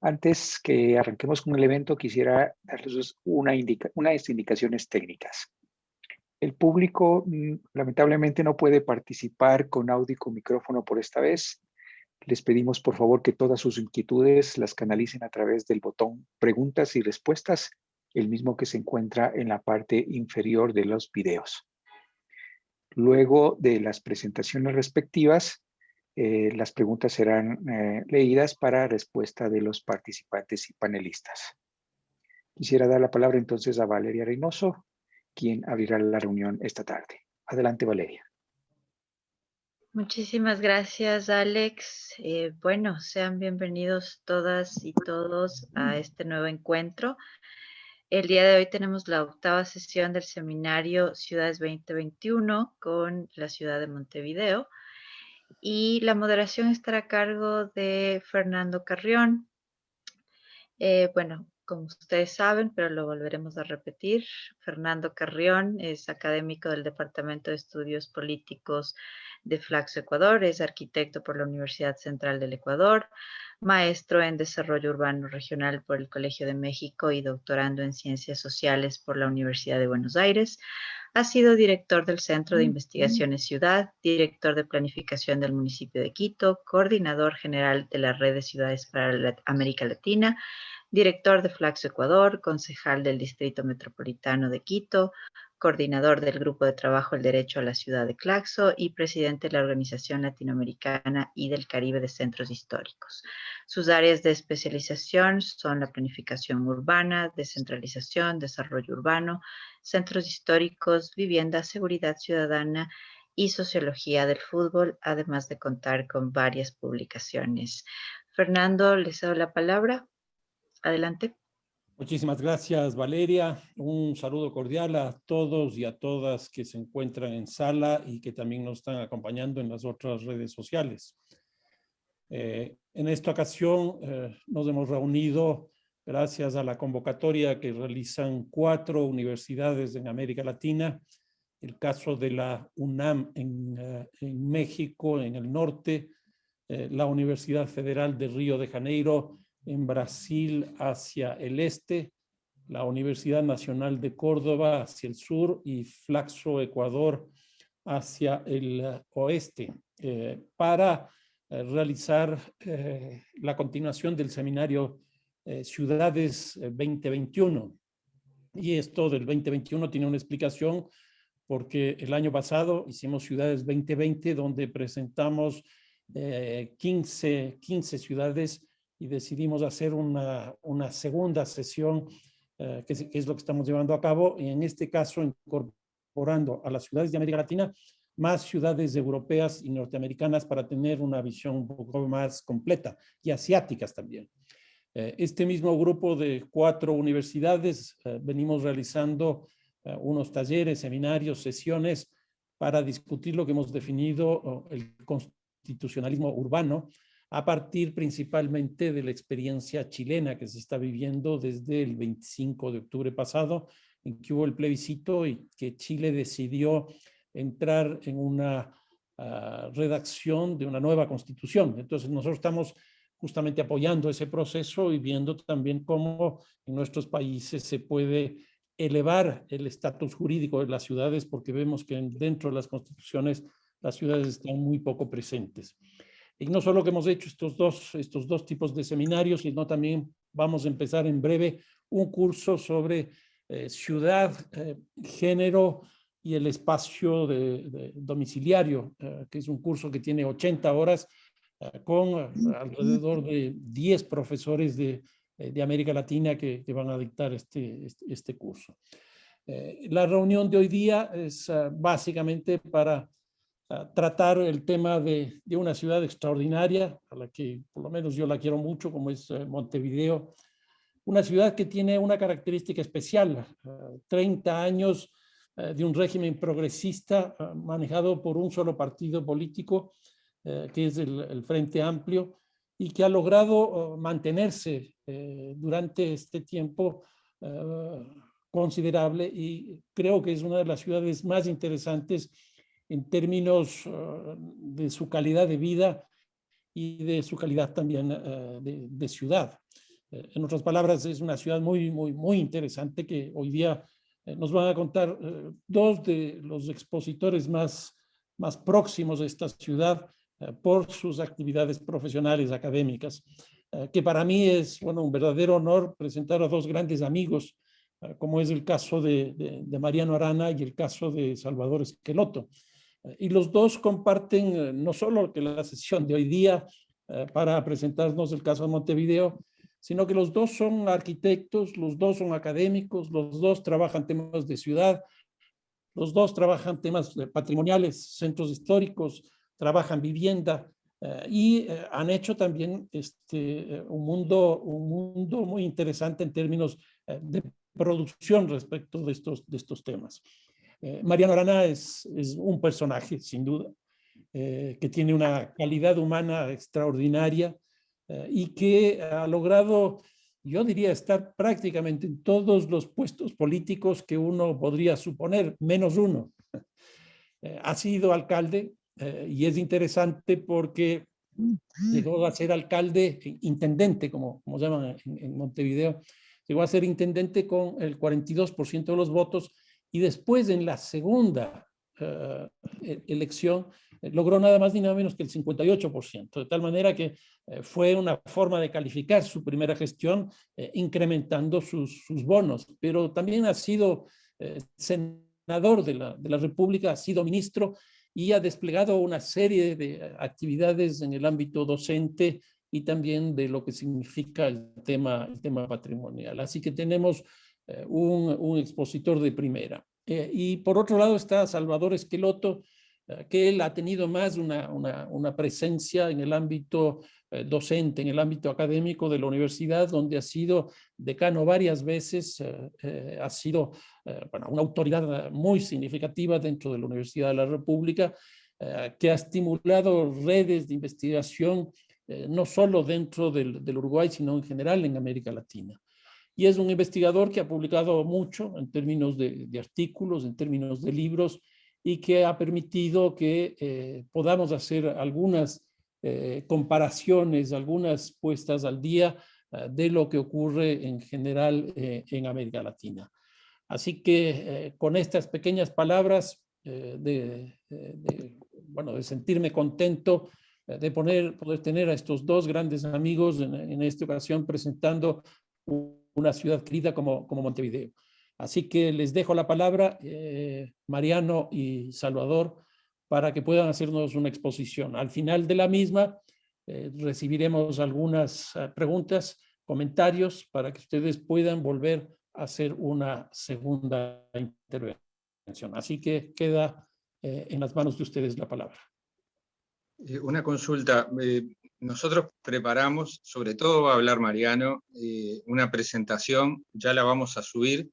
Antes que arranquemos con el evento, quisiera darles unas indicaciones técnicas. El público lamentablemente no puede participar con audio y con micrófono por esta vez. Les pedimos por favor que todas sus inquietudes las canalicen a través del botón preguntas y respuestas, el mismo que se encuentra en la parte inferior de los videos. Luego de las presentaciones respectivas, las preguntas serán leídas para respuesta de los participantes y panelistas. Quisiera dar la palabra entonces a Valeria Reynoso, quien abrirá la reunión esta tarde. Adelante, Valeria. Muchísimas gracias, Alex. Bueno, sean bienvenidos todas y todos a este nuevo encuentro. El día de hoy tenemos la 8ª sesión del seminario Ciudades 2021 con la ciudad de Montevideo y la moderación estará a cargo de Fernando Carrión. Bueno, como ustedes saben, pero lo volveremos a repetir, Fernando Carrión es académico del Departamento de Estudios Políticos de Flaxo, Ecuador, es arquitecto por la Universidad Central del Ecuador, maestro en Desarrollo Urbano Regional por el Colegio de México y doctorando en Ciencias Sociales por la Universidad de Buenos Aires. Ha sido director del Centro de Investigaciones Ciudad, director de Planificación del municipio de Quito, coordinador general de la Red de Ciudades para América Latina, director de Flaxo Ecuador, concejal del Distrito Metropolitano de Quito, coordinador del Grupo de Trabajo El Derecho a la Ciudad de Claxo y presidente de la Organización Latinoamericana y del Caribe de Centros Históricos. Sus áreas de especialización son la planificación urbana, descentralización, desarrollo urbano, centros históricos, vivienda, seguridad ciudadana y sociología del fútbol, además de contar con varias publicaciones. Fernando, les doy la palabra. Adelante. Muchísimas gracias, Valeria. Un saludo cordial a todos y a todas que se encuentran en sala y que también nos están acompañando en las otras redes sociales. En esta ocasión nos hemos reunido gracias a la convocatoria que realizan 4 universidades en América Latina. El caso de la UNAM en México, en el norte, la Universidad Federal de Río de Janeiro en Brasil hacia el este, la Universidad Nacional de Córdoba hacia el sur y Flaxo, Ecuador, hacia el oeste, para realizar la continuación del seminario Ciudades 2021. Y esto del 2021 tiene una explicación porque el año pasado hicimos Ciudades 2020 donde presentamos 15 ciudades y decidimos hacer una segunda sesión, que es lo que estamos llevando a cabo, y en este caso incorporando a las ciudades de América Latina más ciudades europeas y norteamericanas para tener una visión un poco más completa, y asiáticas también. Este mismo grupo de 4 universidades venimos realizando unos talleres, seminarios, sesiones para discutir lo que hemos definido el constitucionalismo urbano, a partir principalmente de la experiencia chilena que se está viviendo desde el 25 de octubre pasado, en que hubo el plebiscito y que Chile decidió entrar en una redacción de una nueva constitución. Entonces nosotros estamos justamente apoyando ese proceso y viendo también cómo en nuestros países se puede elevar el estatus jurídico de las ciudades, porque vemos que dentro de las constituciones las ciudades están muy poco presentes. Y no solo que hemos hecho estos dos tipos de seminarios, sino también vamos a empezar en breve un curso sobre ciudad, género y el espacio de domiciliario, que es un curso que tiene 80 horas con alrededor de 10 profesores de América Latina que van a dictar este curso. La reunión de hoy día es básicamente para tratar el tema de una ciudad extraordinaria, a la que por lo menos yo la quiero mucho, como es Montevideo. Una ciudad que tiene una característica especial, 30 años de un régimen progresista manejado por un solo partido político, que es el Frente Amplio, y que ha logrado mantenerse durante este tiempo considerable, y creo que es una de las ciudades más interesantes en términos de su calidad de vida y de su calidad también de ciudad. En otras palabras, es una ciudad muy interesante que hoy día nos van a contar dos de los expositores más próximos de esta ciudad por sus actividades profesionales académicas, que para mí es un verdadero honor presentar a dos grandes amigos, como es el caso de Mariano Arana y el caso de Salvador Esqueloto. Y los dos comparten no solo que la sesión de hoy día para presentarnos el caso de Montevideo, sino que los dos son arquitectos, los dos son académicos, los dos trabajan temas de ciudad, los dos trabajan temas patrimoniales, centros históricos, trabajan vivienda y han hecho también un mundo muy interesante en términos de producción respecto de estos temas. Mariano Arana es un personaje, sin duda, que tiene una calidad humana extraordinaria y que ha logrado, yo diría, estar prácticamente en todos los puestos políticos que uno podría suponer, menos uno. Ha sido alcalde y es interesante porque llegó a ser alcalde, intendente, como llaman en Montevideo, llegó a ser intendente con el 42% de los votos y después en la segunda elección logró nada más ni nada menos que el 58%, de tal manera que fue una forma de calificar su primera gestión incrementando sus bonos, pero también ha sido senador de la República, ha sido ministro y ha desplegado una serie de actividades en el ámbito docente y también de lo que significa el tema patrimonial. Así que tenemos un expositor de primera. Y por otro lado está Salvador Esqueloto, que él ha tenido más una presencia en el ámbito docente, en el ámbito académico de la universidad, donde ha sido decano varias veces, ha sido una autoridad muy significativa dentro de la Universidad de la República, que ha estimulado redes de investigación, no solo dentro del Uruguay, sino en general en América Latina. Y es un investigador que ha publicado mucho en términos de artículos, en términos de libros, y que ha permitido que podamos hacer algunas comparaciones, algunas puestas al día de lo que ocurre en general en América Latina. Así que con estas pequeñas palabras de sentirme contento de poder tener a estos dos grandes amigos en esta ocasión presentando una ciudad querida como Montevideo. Así que les dejo la palabra, Mariano y Salvador, para que puedan hacernos una exposición. Al final de la misma recibiremos algunas preguntas, comentarios, para que ustedes puedan volver a hacer una segunda intervención. Así que queda en las manos de ustedes la palabra. Una consulta. Nosotros preparamos, sobre todo va a hablar Mariano, una presentación, ya la vamos a subir.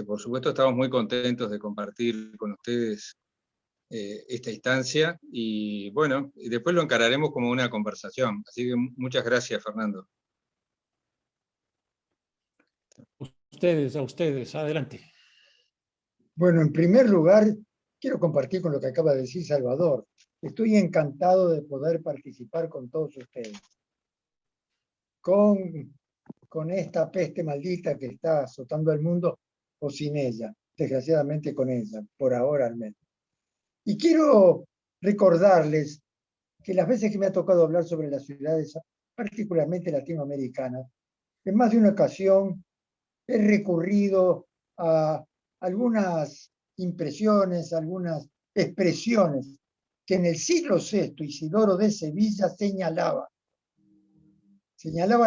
Por supuesto estamos muy contentos de compartir con ustedes esta instancia y bueno, después lo encararemos como una conversación. Así que muchas gracias, Fernando. A ustedes, adelante. Bueno, en primer lugar, quiero compartir con lo que acaba de decir Salvador. Estoy encantado de poder participar con todos ustedes. Con esta peste maldita que está azotando al mundo, o sin ella, desgraciadamente con ella, por ahora al menos. Y quiero recordarles que las veces que me ha tocado hablar sobre las ciudades, particularmente latinoamericanas, en más de una ocasión he recurrido a algunas impresiones, algunas expresiones que en el siglo VI Isidoro de Sevilla señalaba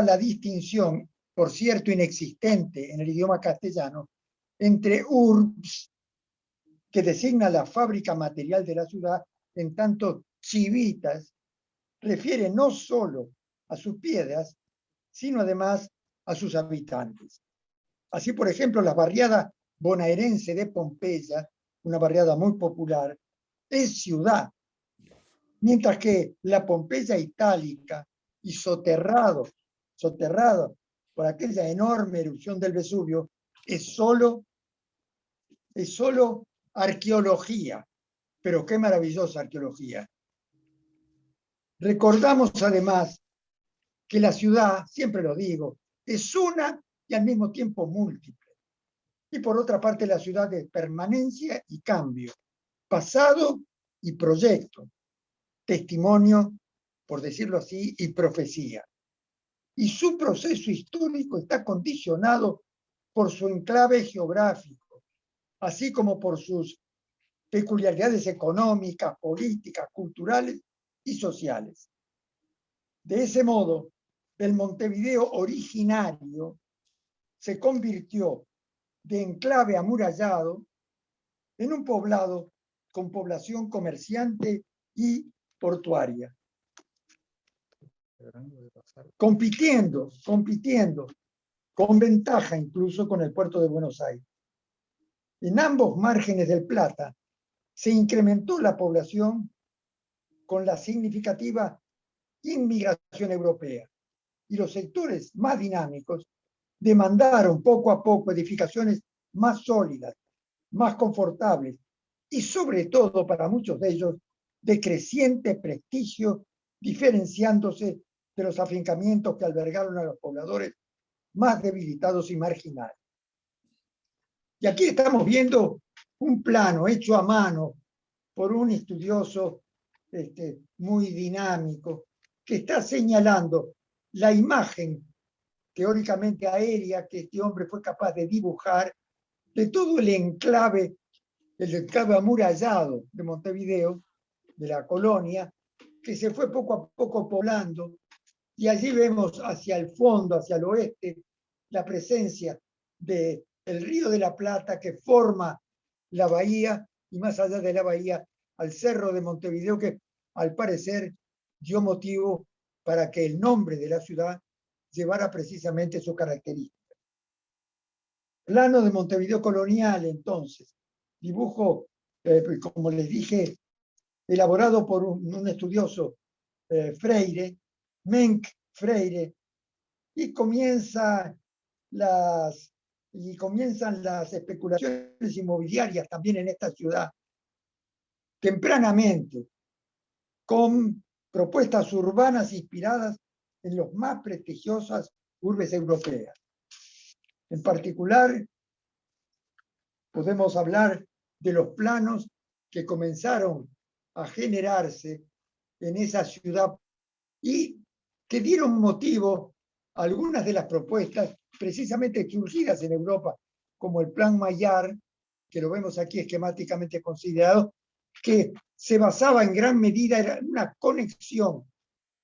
la distinción, por cierto inexistente en el idioma castellano, entre urbs, que designa la fábrica material de la ciudad, en tanto civitas refiere no solo a sus piedras, sino además a sus habitantes. Así, por ejemplo, la barriada bonaerense de Pompeya, una barriada muy popular, es ciudad, mientras que la Pompeya itálica y soterrado por aquella enorme erupción del Vesubio, es solo arqueología, pero qué maravillosa arqueología. Recordamos además que la ciudad, siempre lo digo, es una y al mismo tiempo múltiple. Y por otra parte, la ciudad es permanencia y cambio, pasado y proyecto, testimonio, por decirlo así, y profecía. Y su proceso histórico está condicionado por su enclave geográfico, así como por sus peculiaridades económicas, políticas, culturales y sociales. De ese modo, el Montevideo originario se convirtió de enclave amurallado en un poblado con población comerciante y portuaria, compitiendo con ventaja incluso con el puerto de Buenos Aires. En ambos márgenes del Plata se incrementó la población con la significativa inmigración europea y los sectores más dinámicos demandaron poco a poco edificaciones más sólidas, más confortables y sobre todo para muchos de ellos de creciente prestigio, diferenciándose de los afincamientos que albergaron a los pobladores más debilitados y marginales. Y aquí estamos viendo un plano hecho a mano por un estudioso muy dinámico que está señalando la imagen teóricamente aérea que este hombre fue capaz de dibujar de todo el enclave amurallado de Montevideo, de la colonia, que se fue poco a poco poblando, y allí vemos hacia el fondo, hacia el oeste, la presencia del Río de la Plata que forma la bahía, y más allá de la bahía, al cerro de Montevideo, que al parecer dio motivo para que el nombre de la ciudad llevara precisamente su característica. Plano de Montevideo colonial, entonces, dibujo, como les dije, elaborado por un estudioso Freire, Menck Freire, y comienzan las especulaciones inmobiliarias también en esta ciudad, tempranamente, con propuestas urbanas inspiradas en las más prestigiosas urbes europeas. En particular, podemos hablar de los planos que comenzaron a generarse en esa ciudad y que dieron motivo a algunas de las propuestas precisamente surgidas en Europa, como el Plan Maillard, que lo vemos aquí esquemáticamente considerado, que se basaba en gran medida en una conexión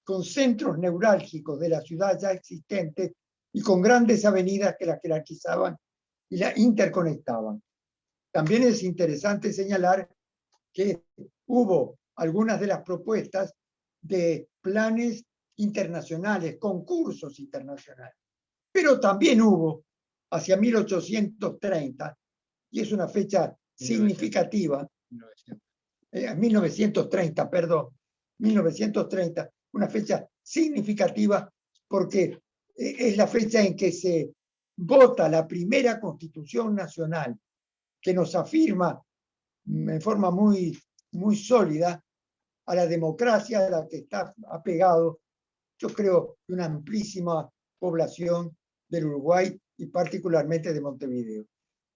con centros neurálgicos de la ciudad ya existente y con grandes avenidas que la jerarquizaban y la interconectaban. También es interesante señalar que hubo algunas de las propuestas de planes internacionales, concursos internacionales, pero también hubo hacia 1830, y es una fecha significativa, 1930, perdón, 1930, una fecha significativa porque es la fecha en que se vota la primera Constitución Nacional, que nos afirma en forma muy, muy sólida a la democracia a la que está apegado, yo creo, una amplísima población del Uruguay y particularmente de Montevideo.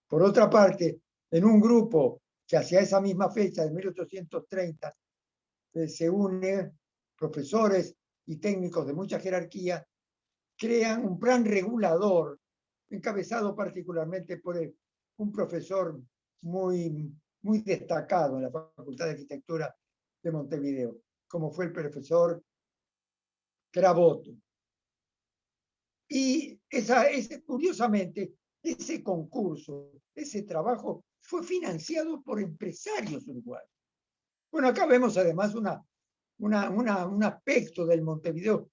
Por otra parte, en un grupo que hacia esa misma fecha, de 1830, se unen profesores y técnicos de mucha jerarquía, crean un plan regulador, encabezado particularmente por un profesor muy, muy destacado en la Facultad de Arquitectura de Montevideo, como fue el profesor Craboto. Y curiosamente, ese concurso, ese trabajo, fue financiado por empresarios uruguayos. Bueno, acá vemos además un aspecto del Montevideo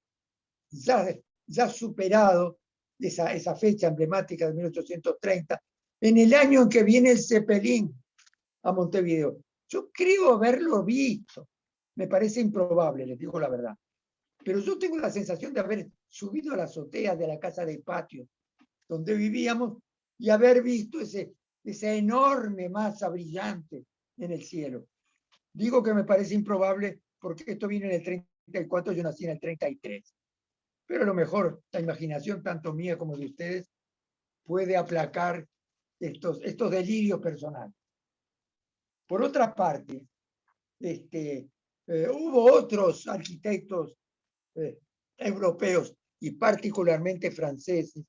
ya superado, esa fecha emblemática de 1830, en el año en que viene el Zeppelin a Montevideo. Yo creo haberlo visto, me parece improbable, les digo la verdad, pero yo tengo la sensación de haber subido a la azotea de la casa de patio donde vivíamos y haber visto esa enorme masa brillante en el cielo. Digo que me parece improbable porque esto vino en el 34, yo nací en el 33. pero a lo mejor la imaginación, tanto mía como de ustedes, puede aplacar estos delirios personales. Por otra parte, hubo otros arquitectos europeos y particularmente franceses,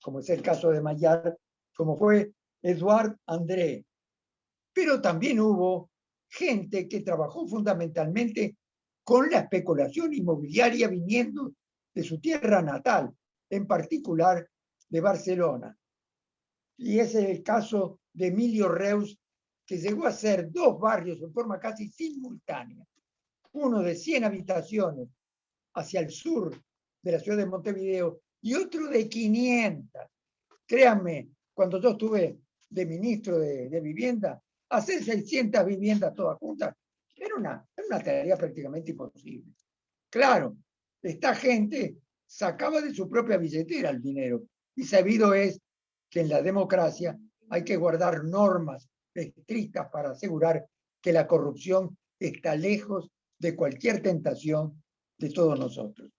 como es el caso de Maillard, como fue Edouard André. Pero también hubo gente que trabajó fundamentalmente con la especulación inmobiliaria viniendo de su tierra natal, en particular de Barcelona. Y ese es el caso de Emilio Reus, que llegó a ser 2 barrios en forma casi simultánea. Uno de 100 habitaciones hacia el sur de la ciudad de Montevideo y otro de 500. Créanme, cuando yo estuve de ministro de Vivienda, hacer 600 viviendas todas juntas era una tarea prácticamente imposible. Claro, esta gente sacaba de su propia billetera el dinero y sabido es que en la democracia hay que guardar normas estrictas para asegurar que la corrupción está lejos de cualquier tentación de todos nosotros.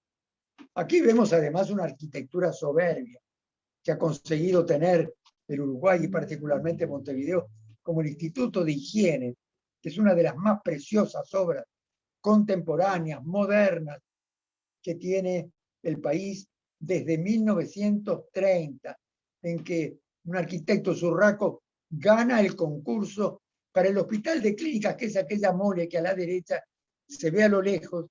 Aquí vemos además una arquitectura soberbia que ha conseguido tener el Uruguay y particularmente Montevideo como el Instituto de Higiene, que es una de las más preciosas obras contemporáneas, modernas, que tiene el país desde 1930, en que un arquitecto surraco gana el concurso para el Hospital de Clínicas, que es aquella mole que a la derecha se ve a lo lejos,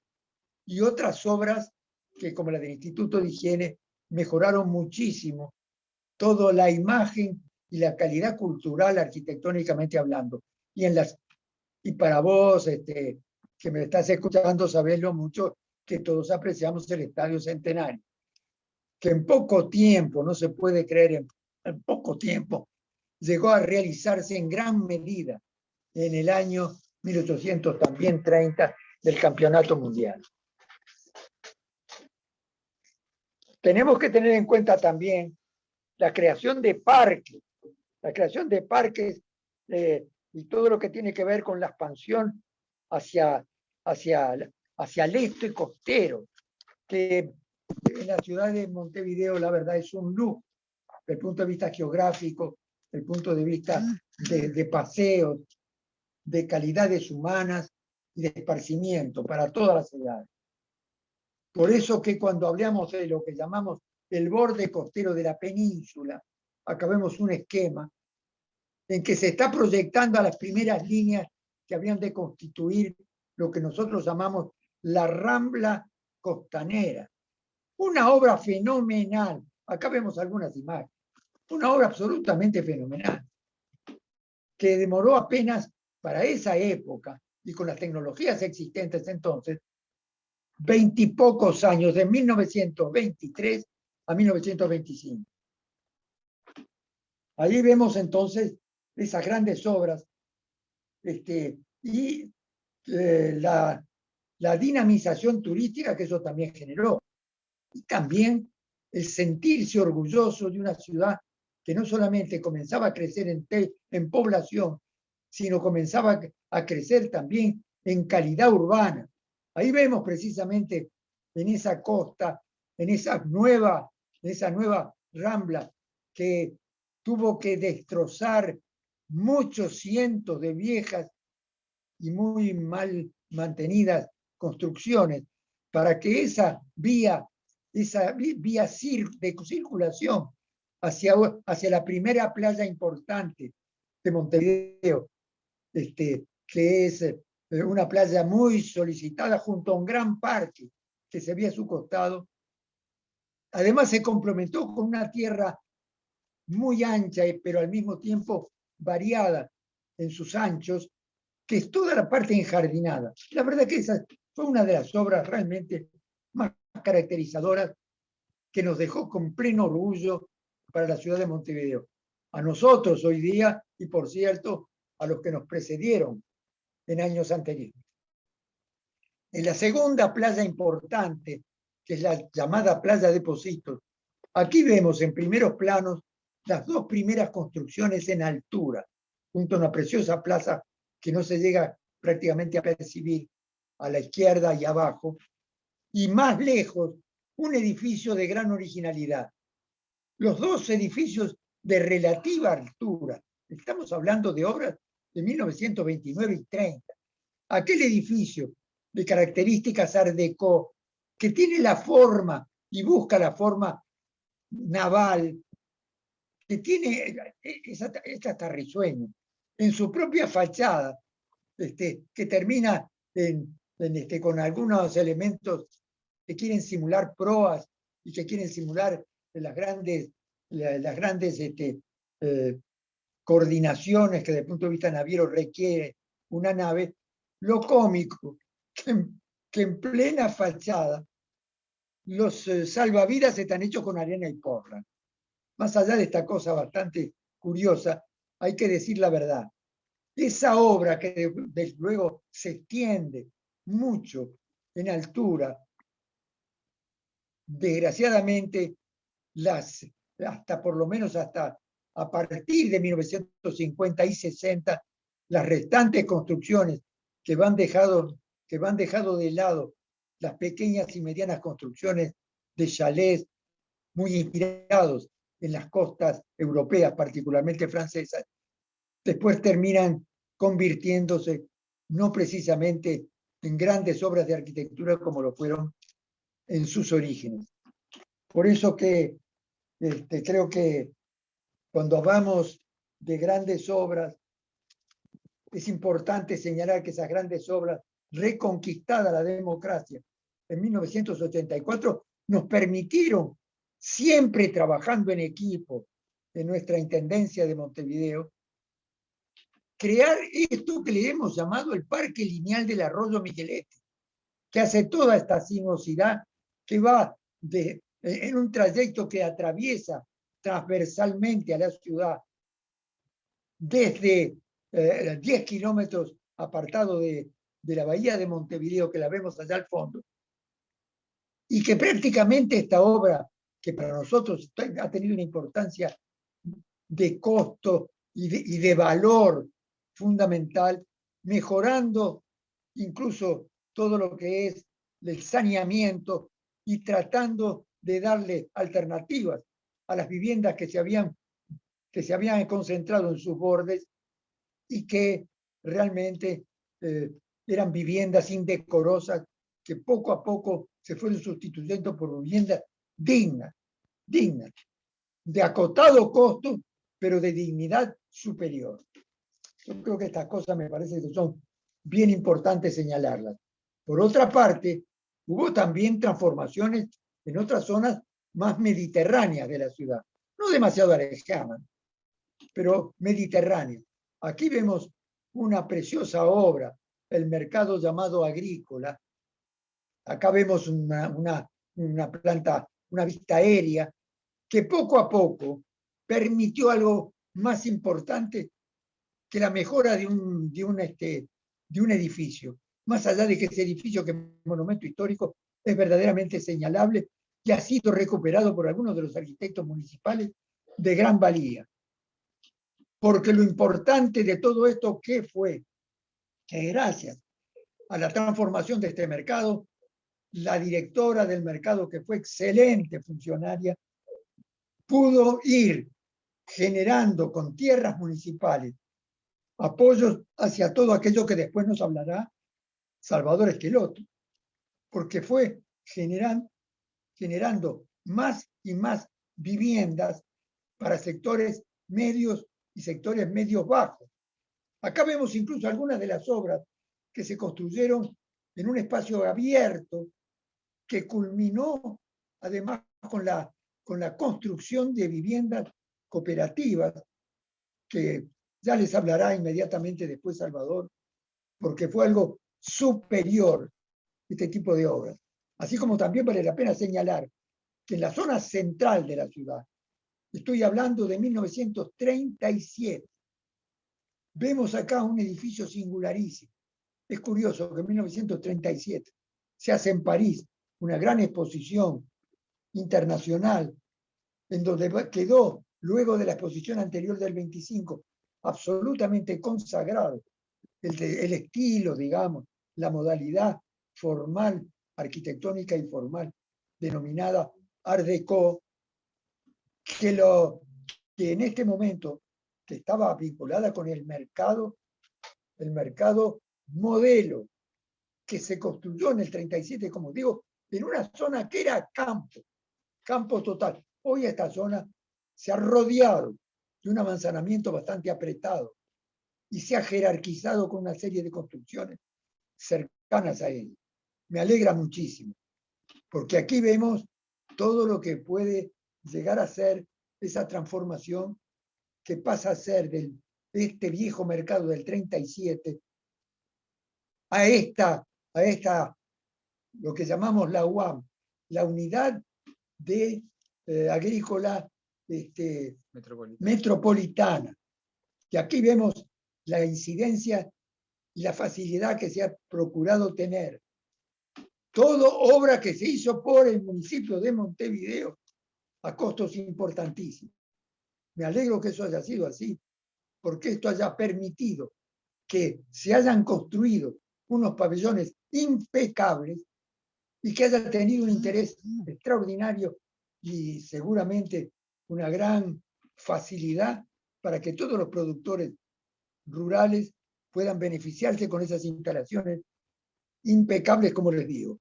y otras obras que, como la del Instituto de Higiene, mejoraron muchísimo toda la imagen y la calidad cultural arquitectónicamente hablando. Y para vos, que me estás escuchando, sabeslo mucho, que todos apreciamos el Estadio Centenario, que en poco tiempo, no se puede creer, en poco tiempo, llegó a realizarse en gran medida en el año 1830 del Campeonato Mundial. Tenemos que tener en cuenta también la creación de parques, y todo lo que tiene que ver con la expansión hacia el este costero, que en la ciudad de Montevideo la verdad es un lujo, desde el punto de vista geográfico, desde el punto de vista de paseos, de calidades humanas y de esparcimiento para todas las ciudades. Por eso que cuando hablamos de lo que llamamos el borde costero de la península, acá vemos un esquema en que se está proyectando a las primeras líneas que habrían de constituir lo que nosotros llamamos la Rambla Costanera. Una obra fenomenal. Acá vemos algunas imágenes. Una obra absolutamente fenomenal, que demoró apenas para esa época y con las tecnologías existentes entonces, 20 y pocos años, de 1923 a 1925. Ahí vemos entonces esas grandes obras y la dinamización turística que eso también generó. Y también el sentirse orgulloso de una ciudad que no solamente comenzaba a crecer en población, sino comenzaba a crecer también en calidad urbana. Ahí vemos precisamente en esa costa, en esa nueva Rambla, que tuvo que destrozar muchos cientos de viejas y muy mal mantenidas construcciones para que esa vía de circulación hacia la primera playa importante de Montevideo, que es una playa muy solicitada junto a un gran parque que se ve a su costado. Además se complementó con una tierra muy ancha, pero al mismo tiempo variada en sus anchos, que es toda la parte enjardinada. La verdad que esa fue una de las obras realmente más caracterizadoras que nos dejó con pleno orgullo para la ciudad de Montevideo. A nosotros hoy día, y por cierto, a los que nos precedieron en años anteriores. En la segunda playa importante, que es la llamada Playa de Pocitos, aquí vemos en primeros planos las 2 primeras construcciones en altura, junto a una preciosa plaza que no se llega prácticamente a percibir a la izquierda y abajo, y más lejos un edificio de gran originalidad. Los dos edificios de relativa altura. Estamos hablando de obras de 1929 y 30. Aquel edificio de características Art Deco, que tiene la forma y busca la forma naval, que tiene, es hasta risueño, en su propia fachada, que termina con algunos elementos que quieren simular proas y que quieren simular las grandes coordinaciones que desde el punto de vista naviero requiere una nave. Lo cómico, que en plena fachada los salvavidas están hechos con arena y porra. Más allá de esta cosa bastante curiosa, hay que decir la verdad. Esa obra que desde luego se extiende mucho en altura, desgraciadamente, hasta por lo menos hasta a partir de 1950 y 60, las restantes construcciones que van dejado de lado las pequeñas y medianas construcciones de chalés muy inspirados en las costas europeas, particularmente francesas, después terminan convirtiéndose no precisamente en grandes obras de arquitectura como lo fueron en sus orígenes. Por eso que creo que cuando hablamos de grandes obras, es importante señalar que esas grandes obras, reconquistada la democracia en 1984, nos permitieron, siempre trabajando en equipo en nuestra Intendencia de Montevideo, crear esto que le hemos llamado el Parque Lineal del Arroyo Miguelete, que hace toda esta sinuosidad que va en un trayecto que atraviesa transversalmente a la ciudad desde 10 kilómetros apartado de la bahía de Montevideo, que la vemos allá al fondo, y que prácticamente esta obra, que para nosotros ha tenido una importancia de costo y de valor fundamental, mejorando incluso todo lo que es el saneamiento y tratando de darle alternativas a las viviendas que se habían concentrado en sus bordes y que realmente eran viviendas indecorosas que poco a poco se fueron sustituyendo por viviendas dignas, de acotado costo, pero de dignidad superior. Yo creo que estas cosas me parece que son bien importantes señalarlas. Por otra parte, hubo también transformaciones en otras zonas más mediterráneas de la ciudad, no demasiado alejadas, pero mediterráneas. Aquí vemos una preciosa obra, el mercado llamado agrícola. Acá vemos una planta, una vista aérea, que poco a poco permitió algo más importante que la mejora de un edificio. Más allá de que ese edificio, que es un monumento histórico, es verdaderamente señalable y ha sido recuperado por algunos de los arquitectos municipales de gran valía. Porque lo importante de todo esto, ¿qué fue? Que gracias a la transformación de este mercado, la directora del mercado, que fue excelente funcionaria, pudo ir generando con tierras municipales apoyos hacia todo aquello que después nos hablará Salvador Esqueloto, porque fue generando más y más viviendas para sectores medios y sectores medios bajos. Acá vemos incluso algunas de las obras que se construyeron en un espacio abierto que culminó además con la construcción de viviendas cooperativas, que ya les hablará inmediatamente después Salvador, porque fue algo superior este tipo de obras. Así como también vale la pena señalar que en la zona central de la ciudad, estoy hablando de 1937, vemos acá un edificio singularísimo. Es curioso que en 1937 se hace en París una gran exposición internacional, en donde quedó, luego de la exposición anterior del 25, absolutamente consagrado el estilo, digamos, la modalidad formal, arquitectónica y formal denominada Art Deco, que en este momento que estaba vinculada con el mercado modelo, que se construyó en el 37, como digo, en una zona que era campo total. Hoy esta zona se ha rodeado de un amanzanamiento bastante apretado y se ha jerarquizado con una serie de construcciones cercanas a él. Me alegra muchísimo, porque aquí vemos todo lo que puede llegar a ser esa transformación que pasa a ser de este viejo mercado del 37 a esta, lo que llamamos la UAM, la unidad de agrícola metropolitana. Y aquí vemos la incidencia y la facilidad que se ha procurado tener. Todo obra que se hizo por el municipio de Montevideo a costos importantísimos. Me alegro que eso haya sido así, porque esto haya permitido que se hayan construido unos pabellones impecables y que haya tenido un interés extraordinario y seguramente una gran facilidad para que todos los productores rurales puedan beneficiarse con esas instalaciones impecables, como les digo.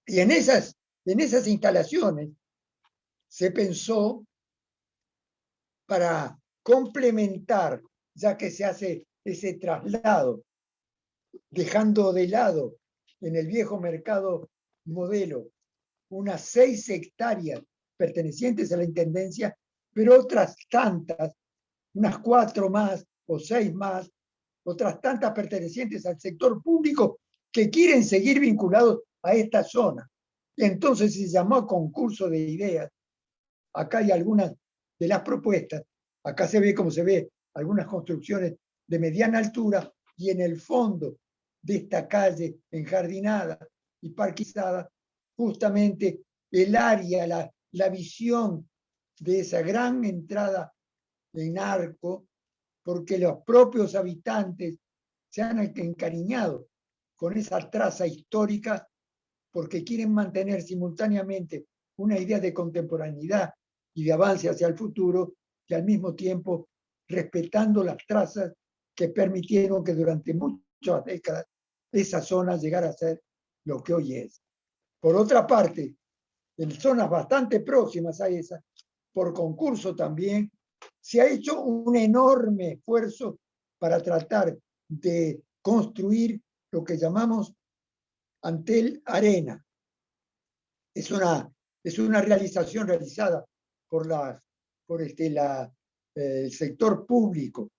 Y en esas instalaciones se pensó para complementar, ya que se hace ese traslado, dejando de lado en el viejo mercado modelo unas 6 hectáreas pertenecientes a la intendencia, pero otras tantas, unas 4 más o 6 más, otras tantas pertenecientes al sector público que quieren seguir vinculados a esta zona. Y entonces se llamó a concurso de ideas. Acá hay algunas de las propuestas. Acá se ve como se ve algunas construcciones de mediana altura y en el fondo de esta calle enjardinada y parquizada, justamente el área, la visión de esa gran entrada en arco, porque los propios habitantes se han encariñado con esa traza histórica porque quieren mantener simultáneamente una idea de contemporaneidad y de avance hacia el futuro y al mismo tiempo respetando las trazas que permitieron que durante muchas décadas esa zona llegara a ser lo que hoy es. Por otra parte, en zonas bastante próximas a esa, por concurso también, se ha hecho un enorme esfuerzo para tratar de construir lo que llamamos Antel Arena. Es una realización realizada por el sector público,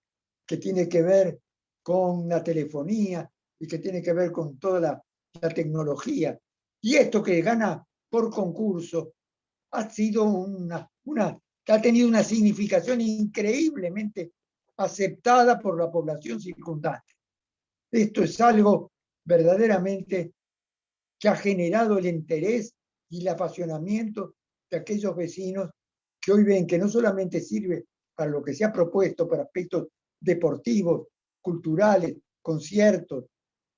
que tiene que ver con la telefonía y que tiene que ver con toda la tecnología. Y esto que gana por concurso ha sido ha tenido una significación increíblemente aceptada por la población circundante. Esto es algo verdaderamente que ha generado el interés y el apasionamiento de aquellos vecinos que hoy ven que no solamente sirve para lo que se ha propuesto, para aspectos deportivos, culturales, conciertos,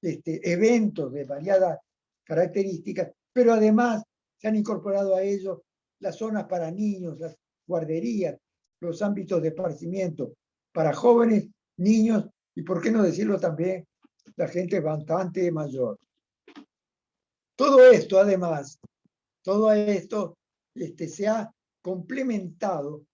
eventos de variadas características, pero además se han incorporado a ellos las zonas para niños, las guarderías, los ámbitos de esparcimiento para jóvenes, niños y, por qué no decirlo también, la gente bastante mayor. Todo esto, además, se ha complementado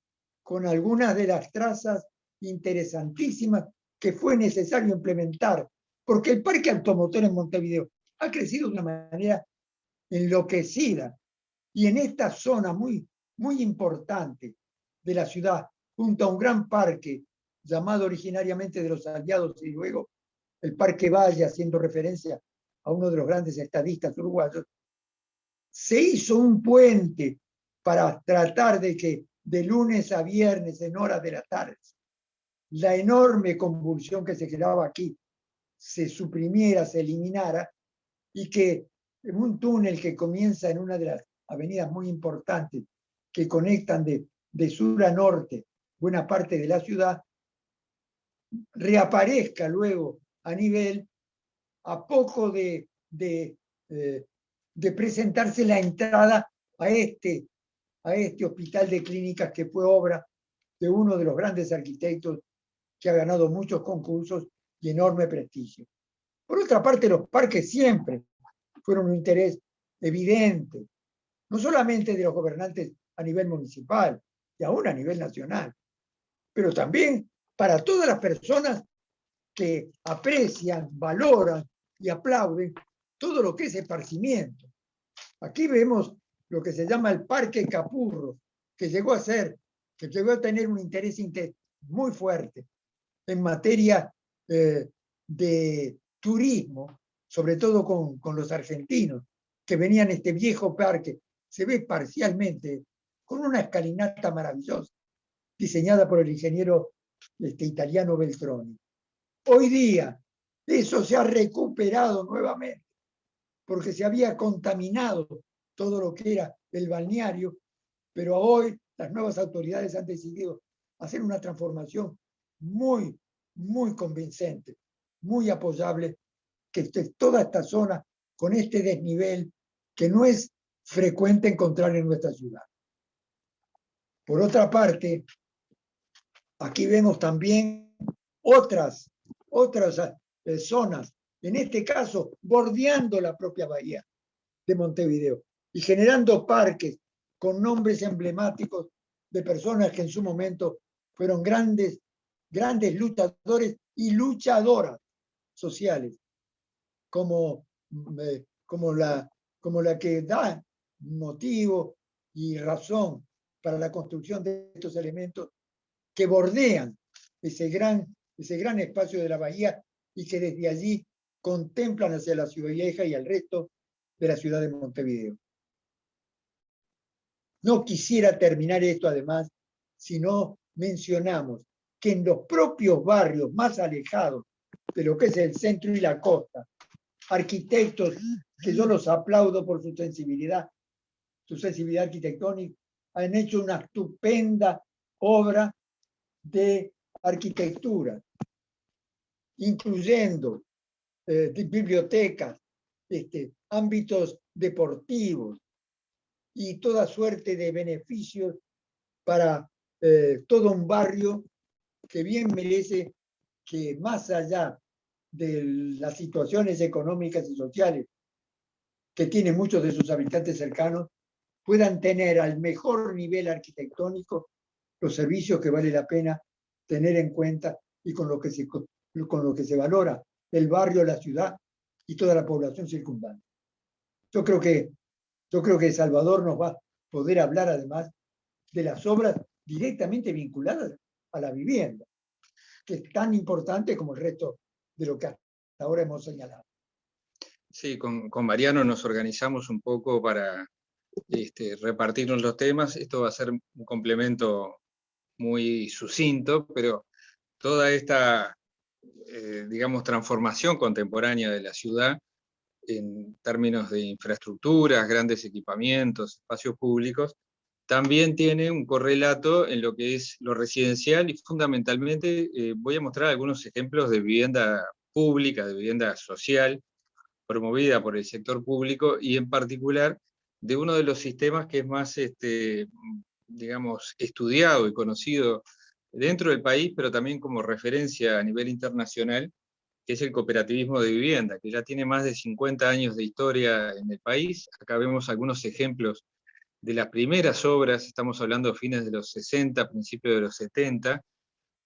con algunas de las trazas interesantísimas que fue necesario implementar, porque el parque automotor en Montevideo ha crecido de una manera enloquecida, y en esta zona muy, muy importante de la ciudad, junto a un gran parque llamado originariamente de los Aliados y luego el Parque Valle, haciendo referencia a uno de los grandes estadistas uruguayos, se hizo un puente para tratar de que de lunes a viernes en horas de la tarde la enorme convulsión que se generaba aquí se suprimiera, se eliminara, y que en un túnel que comienza en una de las avenidas muy importantes que conectan de sur a norte buena parte de la ciudad, reaparezca luego a nivel a poco de de presentarse la entrada a este hospital de clínicas que fue obra de uno de los grandes arquitectos que ha ganado muchos concursos y enorme prestigio. Por otra parte, los parques siempre fueron un interés evidente, no solamente de los gobernantes a nivel municipal y aún a nivel nacional, pero también para todas las personas que aprecian, valoran y aplauden todo lo que es esparcimiento. Aquí vemos lo que se llama el Parque Capurro, que llegó a tener un interés muy fuerte en materia de turismo, sobre todo con los argentinos, que venían a este viejo parque. Se ve parcialmente con una escalinata maravillosa, diseñada por el ingeniero italiano Beltroni. Hoy día, eso se ha recuperado nuevamente, porque se había contaminado todo lo que era el balneario, pero hoy las nuevas autoridades han decidido hacer una transformación muy, muy convincente, muy apoyable, que esté toda esta zona con este desnivel que no es frecuente encontrar en nuestra ciudad. Por otra parte, aquí vemos también otras zonas, en este caso bordeando la propia bahía de Montevideo y generando parques con nombres emblemáticos de personas que en su momento fueron grandes luchadores y luchadoras sociales, como la que da motivo y razón para la construcción de estos elementos que bordean ese gran espacio de la bahía y que desde allí contemplan hacia la Ciudad Vieja y al resto de la ciudad de Montevideo. No quisiera terminar esto, además, si no mencionamos que en los propios barrios más alejados de lo que es el centro y la costa, arquitectos que yo los aplaudo por su sensibilidad arquitectónica, han hecho una estupenda obra de arquitectura, incluyendo bibliotecas, ámbitos deportivos y toda suerte de beneficios para todo un barrio que bien merece que, más allá de las situaciones económicas y sociales que tienen muchos de sus habitantes cercanos, puedan tener al mejor nivel arquitectónico los servicios que vale la pena tener en cuenta y con lo que se valora el barrio, la ciudad y toda la población circundante. Yo creo que Salvador nos va a poder hablar además de las obras directamente vinculadas a la vivienda, que es tan importante como el resto de lo que hasta ahora hemos señalado. Sí, con Mariano nos organizamos un poco para repartirnos los temas. Esto va a ser un complemento muy sucinto, pero toda esta, digamos, transformación contemporánea de la ciudad en términos de infraestructuras, grandes equipamientos, espacios públicos, también tiene un correlato en lo que es lo residencial y fundamentalmente voy a mostrar algunos ejemplos de vivienda pública, de vivienda social, promovida por el sector público y en particular de uno de los sistemas que es más, digamos, estudiado y conocido dentro del país, pero también como referencia a nivel internacional, que es el cooperativismo de vivienda, que ya tiene más de 50 años de historia en el país. Acá vemos algunos ejemplos de las primeras obras, estamos hablando de fines de los 60, principios de los 70,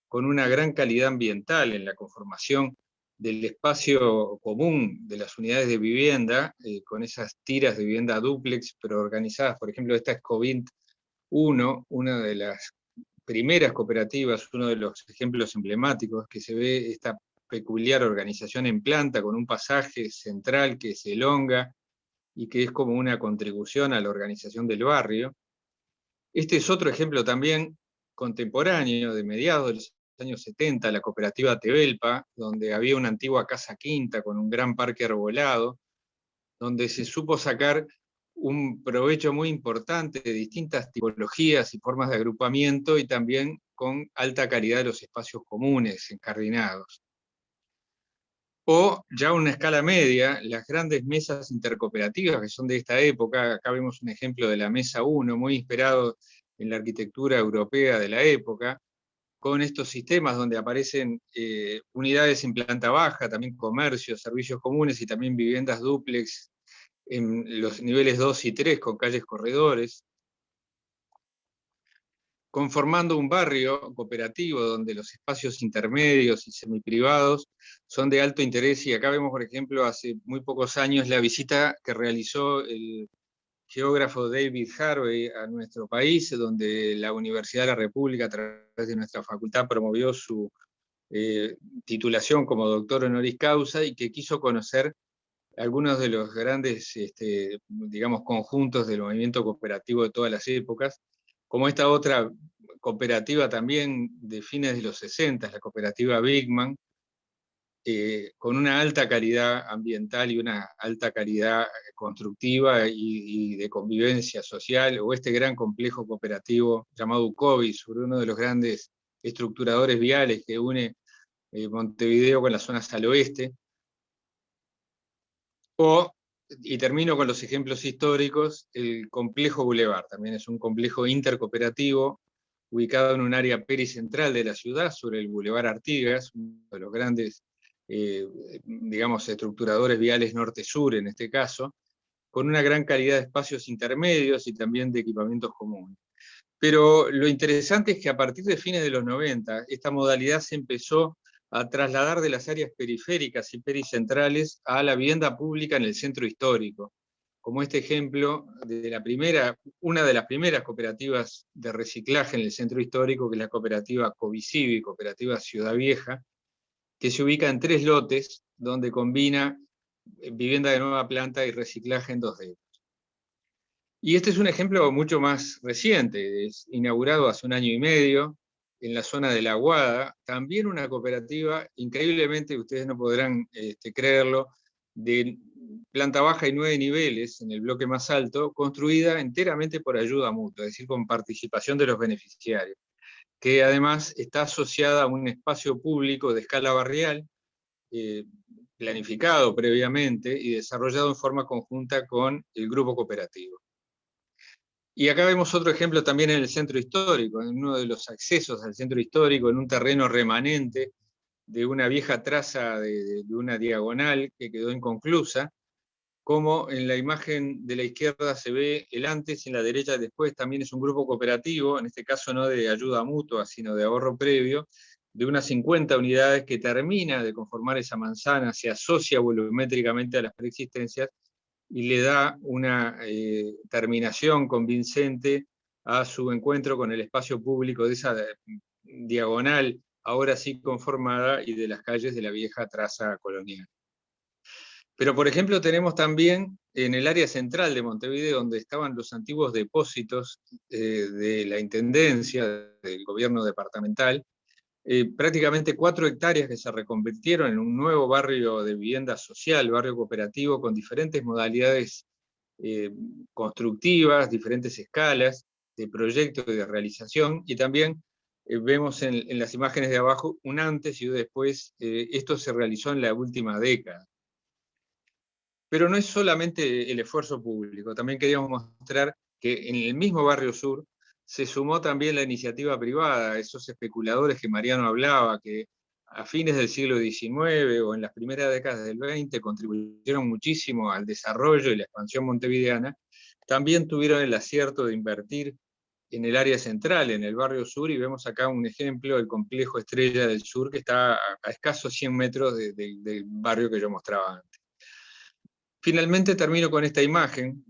con una gran calidad ambiental en la conformación del espacio común de las unidades de vivienda, con esas tiras de vivienda dúplex, pero organizadas, por ejemplo, esta es Covint 1, una de las primeras cooperativas, uno de los ejemplos emblemáticos, que se ve esta peculiar organización en planta, con un pasaje central que se elonga y que es como una contribución a la organización del barrio. Este es otro ejemplo también contemporáneo, de mediados de los años 70, la cooperativa Tebelpa, donde había una antigua casa quinta con un gran parque arbolado, donde se supo sacar un provecho muy importante de distintas tipologías y formas de agrupamiento y también con alta calidad de los espacios comunes encardinados. O ya a una escala media, las grandes mesas intercooperativas que son de esta época. Acá vemos un ejemplo de la Mesa 1, muy inspirado en la arquitectura europea de la época, con estos sistemas donde aparecen unidades en planta baja, también comercios, servicios comunes y también viviendas dúplex en los niveles 2 y 3 con calles corredores, conformando un barrio cooperativo donde los espacios intermedios y semiprivados son de alto interés. Y acá vemos, por ejemplo, hace muy pocos años la visita que realizó el geógrafo David Harvey a nuestro país, donde la Universidad de la República, a través de nuestra facultad, promovió su titulación como doctor honoris causa, y que quiso conocer algunos de los grandes, digamos, conjuntos del movimiento cooperativo de todas las épocas, como esta otra cooperativa también de fines de los 60, la cooperativa Bigman, con una alta calidad ambiental y una alta calidad constructiva y de convivencia social, o este gran complejo cooperativo llamado UCOBI, sobre uno de los grandes estructuradores viales que une Montevideo con las zonas al oeste. Y termino con los ejemplos históricos, el complejo Boulevard, también es un complejo intercooperativo ubicado en un área pericentral de la ciudad, sobre el Boulevard Artigas, uno de los grandes, digamos, estructuradores viales norte-sur en este caso, con una gran calidad de espacios intermedios y también de equipamientos comunes. Pero lo interesante es que a partir de fines de los 90, esta modalidad se empezó a trasladar de las áreas periféricas y pericentrales a la vivienda pública en el centro histórico, como este ejemplo de una de las primeras cooperativas de reciclaje en el centro histórico, que es la cooperativa Covicivi, cooperativa Ciudad Vieja, que se ubica en 3 lotes, donde combina vivienda de nueva planta y reciclaje en 2 de ellos. Y este es un ejemplo mucho más reciente, es inaugurado hace 1 año y medio, en la zona de La Aguada, también una cooperativa, increíblemente, ustedes no podrán creerlo, de planta baja y 9 niveles, en el bloque más alto, construida enteramente por ayuda mutua, es decir, con participación de los beneficiarios, que además está asociada a un espacio público de escala barrial, planificado previamente y desarrollado en forma conjunta con el grupo cooperativo. Y acá vemos otro ejemplo también en el centro histórico, en uno de los accesos al centro histórico, en un terreno remanente de una vieja traza de una diagonal que quedó inconclusa, como en la imagen de la izquierda se ve el antes y en la derecha el después. También es un grupo cooperativo, en este caso no de ayuda mutua, sino de ahorro previo, de unas 50 unidades, que termina de conformar esa manzana, se asocia volumétricamente a las preexistencias y le da una terminación convincente a su encuentro con el espacio público de esa diagonal, ahora sí conformada, y de las calles de la vieja traza colonial. Pero, por ejemplo, tenemos también en el área central de Montevideo, donde estaban los antiguos depósitos de la Intendencia, del gobierno departamental, prácticamente 4 hectáreas que se reconvirtieron en un nuevo barrio de vivienda social, barrio cooperativo, con diferentes modalidades constructivas, diferentes escalas de proyecto y de realización, y también vemos en las imágenes de abajo un antes y un después. Esto se realizó en la última década. Pero no es solamente el esfuerzo público, también queríamos mostrar que en el mismo barrio sur se sumó también la iniciativa privada, esos especuladores que Mariano hablaba, que a fines del siglo XIX o en las primeras décadas del XX contribuyeron muchísimo al desarrollo y la expansión montevideana, también tuvieron el acierto de invertir en el área central, en el barrio sur, y vemos acá un ejemplo, el complejo Estrella del Sur, que está a escasos 100 metros del barrio que yo mostraba antes. Finalmente termino con esta imagen.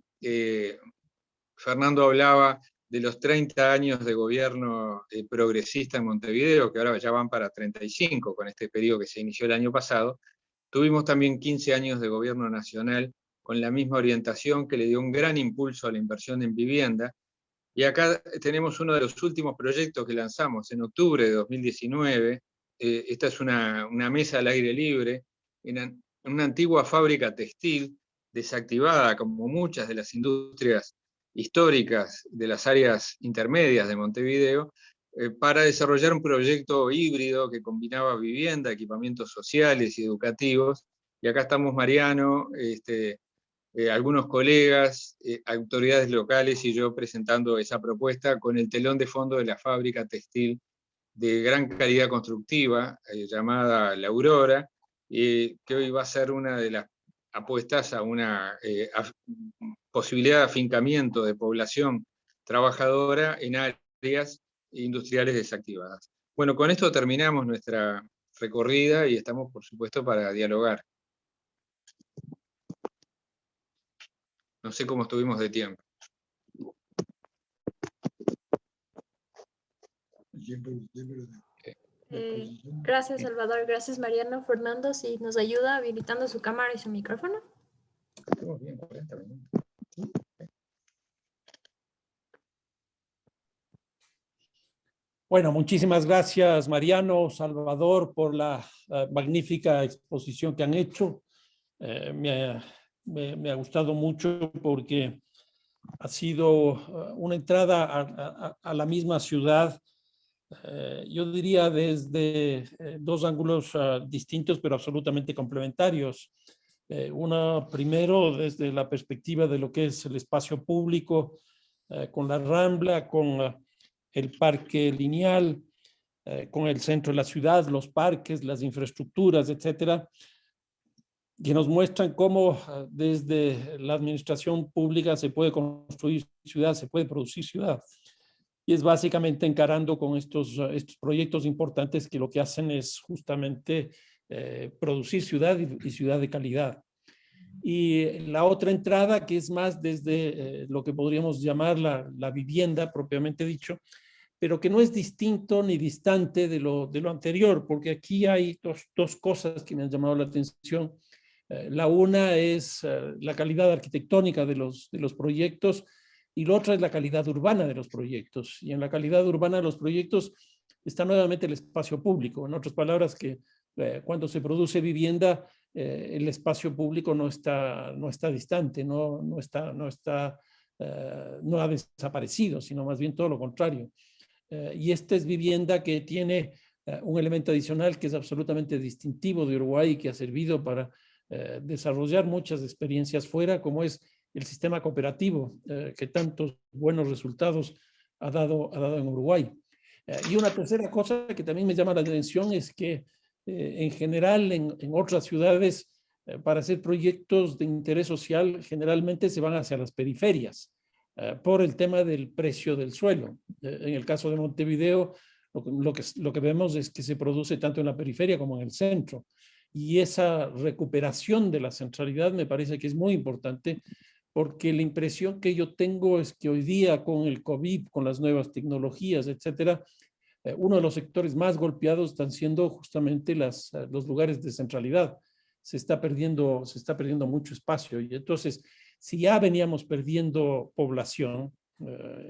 Fernando hablaba de los 30 años de gobierno progresista en Montevideo, que ahora ya van para 35 con este periodo que se inició el año pasado. Tuvimos también 15 años de gobierno nacional con la misma orientación, que le dio un gran impulso a la inversión en vivienda. Y acá tenemos uno de los últimos proyectos que lanzamos en octubre de 2019. Esta es una mesa al aire libre en una antigua fábrica textil desactivada, como muchas de las industrias históricas de las áreas intermedias de Montevideo, para desarrollar un proyecto híbrido que combinaba vivienda, equipamientos sociales y educativos. Y acá estamos Mariano, algunos colegas, autoridades locales y yo presentando esa propuesta con el telón de fondo de la fábrica textil de gran calidad constructiva, llamada La Aurora, que hoy va a ser una de las apuestas a una posibilidad de afincamiento de población trabajadora en áreas industriales desactivadas. Bueno, con esto terminamos nuestra recorrida y estamos, por supuesto, para dialogar. No sé cómo estuvimos de tiempo. Gracias, Salvador. Gracias, Mariano. Fernando, si nos ayuda habilitando su cámara y su micrófono. Estamos bien, 40 minutos. Bueno, muchísimas gracias, Mariano, Salvador, por la magnífica exposición que han hecho. Me ha gustado mucho porque ha sido una entrada a la misma ciudad, yo diría desde dos ángulos distintos, pero absolutamente complementarios. Uno, primero, desde la perspectiva de lo que es el espacio público, con la Rambla, con el parque lineal, con el centro de la ciudad, los parques, las infraestructuras, etcétera, que nos muestran cómo desde la administración pública se puede construir ciudad, se puede producir ciudad. Y es básicamente encarando con estos proyectos importantes que lo que hacen es justamente producir ciudad y ciudad de calidad. Y la otra entrada, que es más desde lo que podríamos llamar la vivienda propiamente dicho, pero que no es distinto ni distante de lo anterior, porque aquí hay dos cosas que me han llamado la atención. La una es la calidad arquitectónica de los proyectos y la otra es la calidad urbana de los proyectos. Y en la calidad urbana de los proyectos está nuevamente el espacio público. En otras palabras, que cuando se produce vivienda, el espacio público no está distante, no ha desaparecido, sino más bien todo lo contrario. Y esta es vivienda que tiene un elemento adicional que es absolutamente distintivo de Uruguay y que ha servido para desarrollar muchas experiencias fuera, como es el sistema cooperativo, que tantos buenos resultados ha dado en Uruguay. Y una tercera cosa que también me llama la atención es que en general en otras ciudades, para hacer proyectos de interés social, generalmente se van hacia las periferias, por el tema del precio del suelo. En el caso de Montevideo, lo que vemos es que se produce tanto en la periferia como en el centro. Y esa recuperación de la centralidad me parece que es muy importante, porque la impresión que yo tengo es que hoy día con el COVID, con las nuevas tecnologías, etcétera, uno de los sectores más golpeados están siendo justamente los lugares de centralidad. Se está perdiendo mucho espacio. Y entonces, si ya veníamos perdiendo población,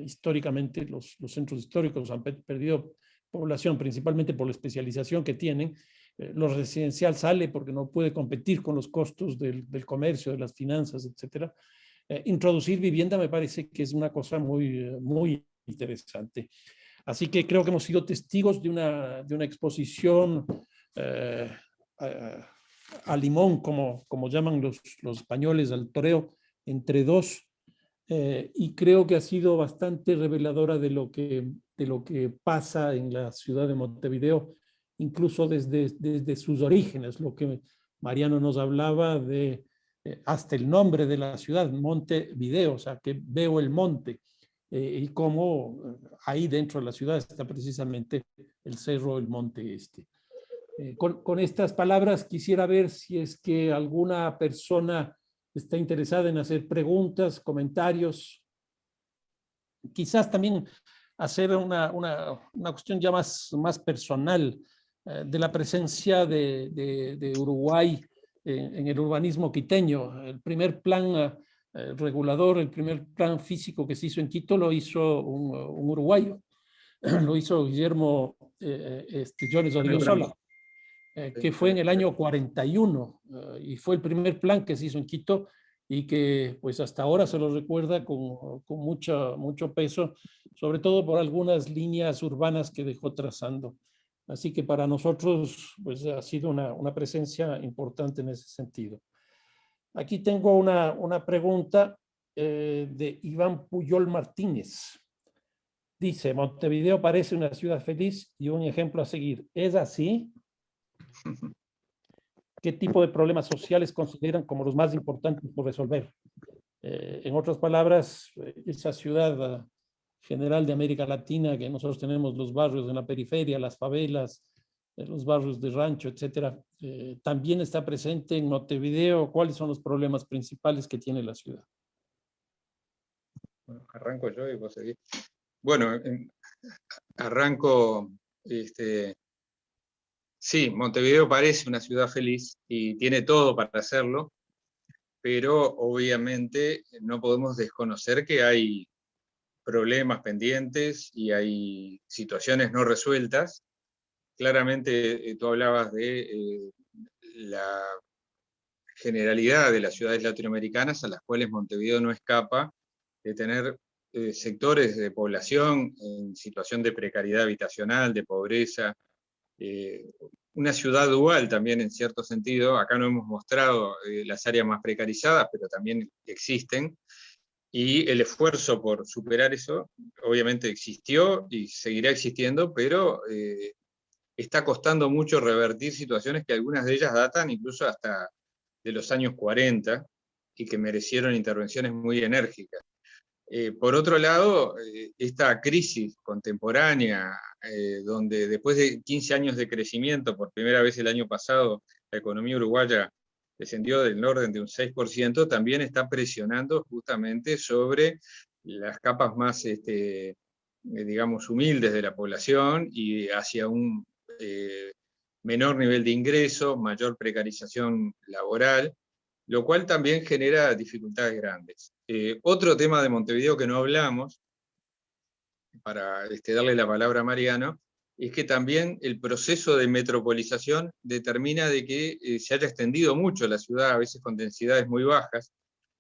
históricamente los centros históricos han perdido población principalmente por la especialización que tienen. Lo residencial sale porque no puede competir con los costos del comercio, de las finanzas, etcétera. Introducir vivienda me parece que es una cosa muy interesante. Así que creo que hemos sido testigos de una exposición a limón, como llaman los españoles, al toreo entre dos, y creo que ha sido bastante reveladora de lo que pasa en la ciudad de Montevideo, incluso desde sus orígenes, lo que Mariano nos hablaba de hasta el nombre de la ciudad, Montevideo, o sea, que veo el monte, y cómo ahí dentro de la ciudad está precisamente el cerro, el monte este. Con estas palabras quisiera ver si es que alguna persona está interesada en hacer preguntas, comentarios, quizás también hacer una cuestión ya más personal de la presencia de Uruguay en el urbanismo quiteño. El primer plan regulador, el primer plan físico que se hizo en Quito lo hizo un uruguayo, lo hizo Guillermo Jones Odriozola, que fue en el año 41 y fue el primer plan que se hizo en Quito y que pues hasta ahora se lo recuerda con mucho peso, sobre todo por algunas líneas urbanas que dejó trazando. Así que para nosotros pues ha sido una presencia importante en ese sentido. Aquí tengo una pregunta de Iván Puyol Martínez. Dice, Montevideo parece una ciudad feliz y un ejemplo a seguir. ¿Es así? ¿Qué tipo de problemas sociales consideran como los más importantes por resolver? En otras palabras, esa ciudad general de América Latina que nosotros tenemos, los barrios en la periferia, las favelas, los barrios de rancho, etcétera, también está presente en Montevideo. ¿Cuáles son los problemas principales que tiene la ciudad? Bueno, arranco yo y vos seguís. Bueno, arranco, sí, Montevideo parece una ciudad feliz y tiene todo para hacerlo, pero obviamente no podemos desconocer que hay problemas pendientes y hay situaciones no resueltas. Claramente tú hablabas de la generalidad de las ciudades latinoamericanas a las cuales Montevideo no escapa, de tener sectores de población en situación de precariedad habitacional, de pobreza, una ciudad dual también en cierto sentido. Acá no hemos mostrado las áreas más precarizadas, pero también existen, y el esfuerzo por superar eso obviamente existió y seguirá existiendo, pero está costando mucho revertir situaciones que algunas de ellas datan incluso hasta de los años 40 y que merecieron intervenciones muy enérgicas. Por otro lado, esta crisis contemporánea, donde después de 15 años de crecimiento, por primera vez el año pasado, la economía uruguaya descendió del orden de un 6%, también está presionando justamente sobre las capas más, digamos, humildes de la población y hacia un menor nivel de ingresos, mayor precarización laboral, lo cual también genera dificultades grandes. Otro tema de Montevideo que no hablamos, para darle la palabra a Mariano, es que también el proceso de metropolización determina de que se haya extendido mucho la ciudad, a veces con densidades muy bajas,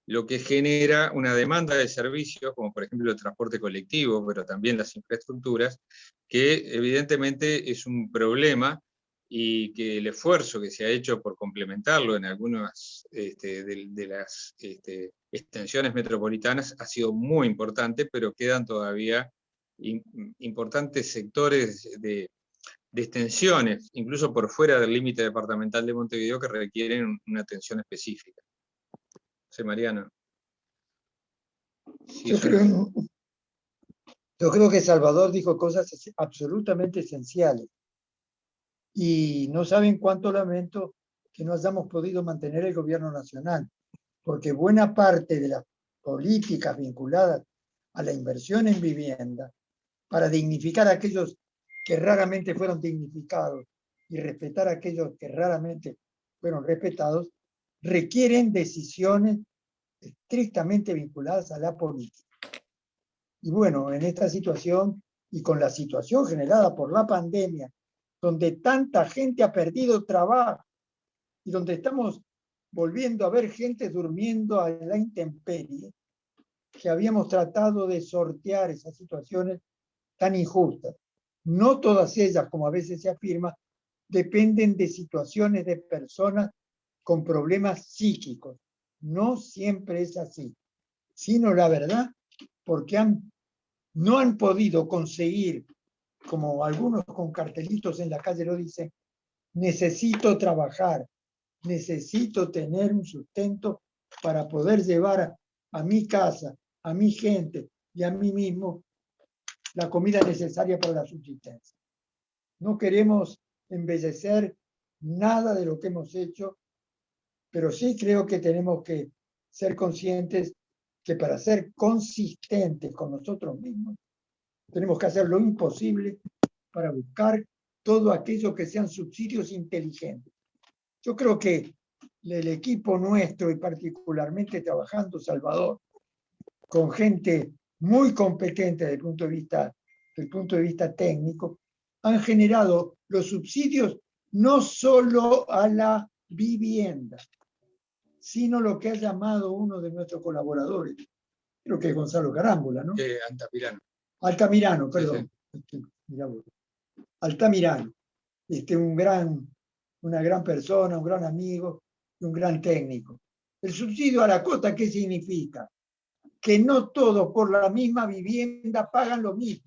lo que genera una demanda de servicios, como por ejemplo el transporte colectivo, pero también las infraestructuras, que evidentemente es un problema, y que el esfuerzo que se ha hecho por complementarlo en algunas de las extensiones metropolitanas ha sido muy importante, pero quedan todavía importantes sectores de extensiones, incluso por fuera del límite departamental de Montevideo, que requieren una atención específica. José Mariano. Sí, yo creo que Salvador dijo cosas absolutamente esenciales. Y no saben cuánto lamento que no hayamos podido mantener el gobierno nacional, porque buena parte de las políticas vinculadas a la inversión en vivienda, para dignificar a aquellos que raramente fueron dignificados y respetar a aquellos que raramente fueron respetados, requieren decisiones estrictamente vinculadas a la política. Y bueno, en esta situación y con la situación generada por la pandemia, donde tanta gente ha perdido trabajo y donde estamos volviendo a ver gente durmiendo a la intemperie, que habíamos tratado de sortear esas situaciones tan injustas. No todas ellas, como a veces se afirma, dependen de situaciones de personas con problemas psíquicos. No siempre es así, sino la verdad, porque no han podido conseguir, como algunos con cartelitos en la calle lo dicen, necesito trabajar, necesito tener un sustento para poder llevar a mi casa, a mi gente y a mí mismo la comida necesaria para la subsistencia. No queremos embellecer nada de lo que hemos hecho, pero sí creo que tenemos que ser conscientes que para ser consistentes con nosotros mismos, tenemos que hacer lo imposible para buscar todo aquello que sean subsidios inteligentes. Yo creo que el equipo nuestro, y particularmente trabajando Salvador, con gente muy competente desde el punto de vista técnico, han generado los subsidios no solo a la vivienda, sino lo que ha llamado uno de nuestros colaboradores, creo que es Gonzalo Carámbola, ¿no? Altamirano. Altamirano, Sí, perdón. Mirá vos. Altamirano, una gran persona, un gran amigo y un gran técnico. El subsidio a la costa, ¿qué significa? Que no todos por la misma vivienda pagan lo mismo,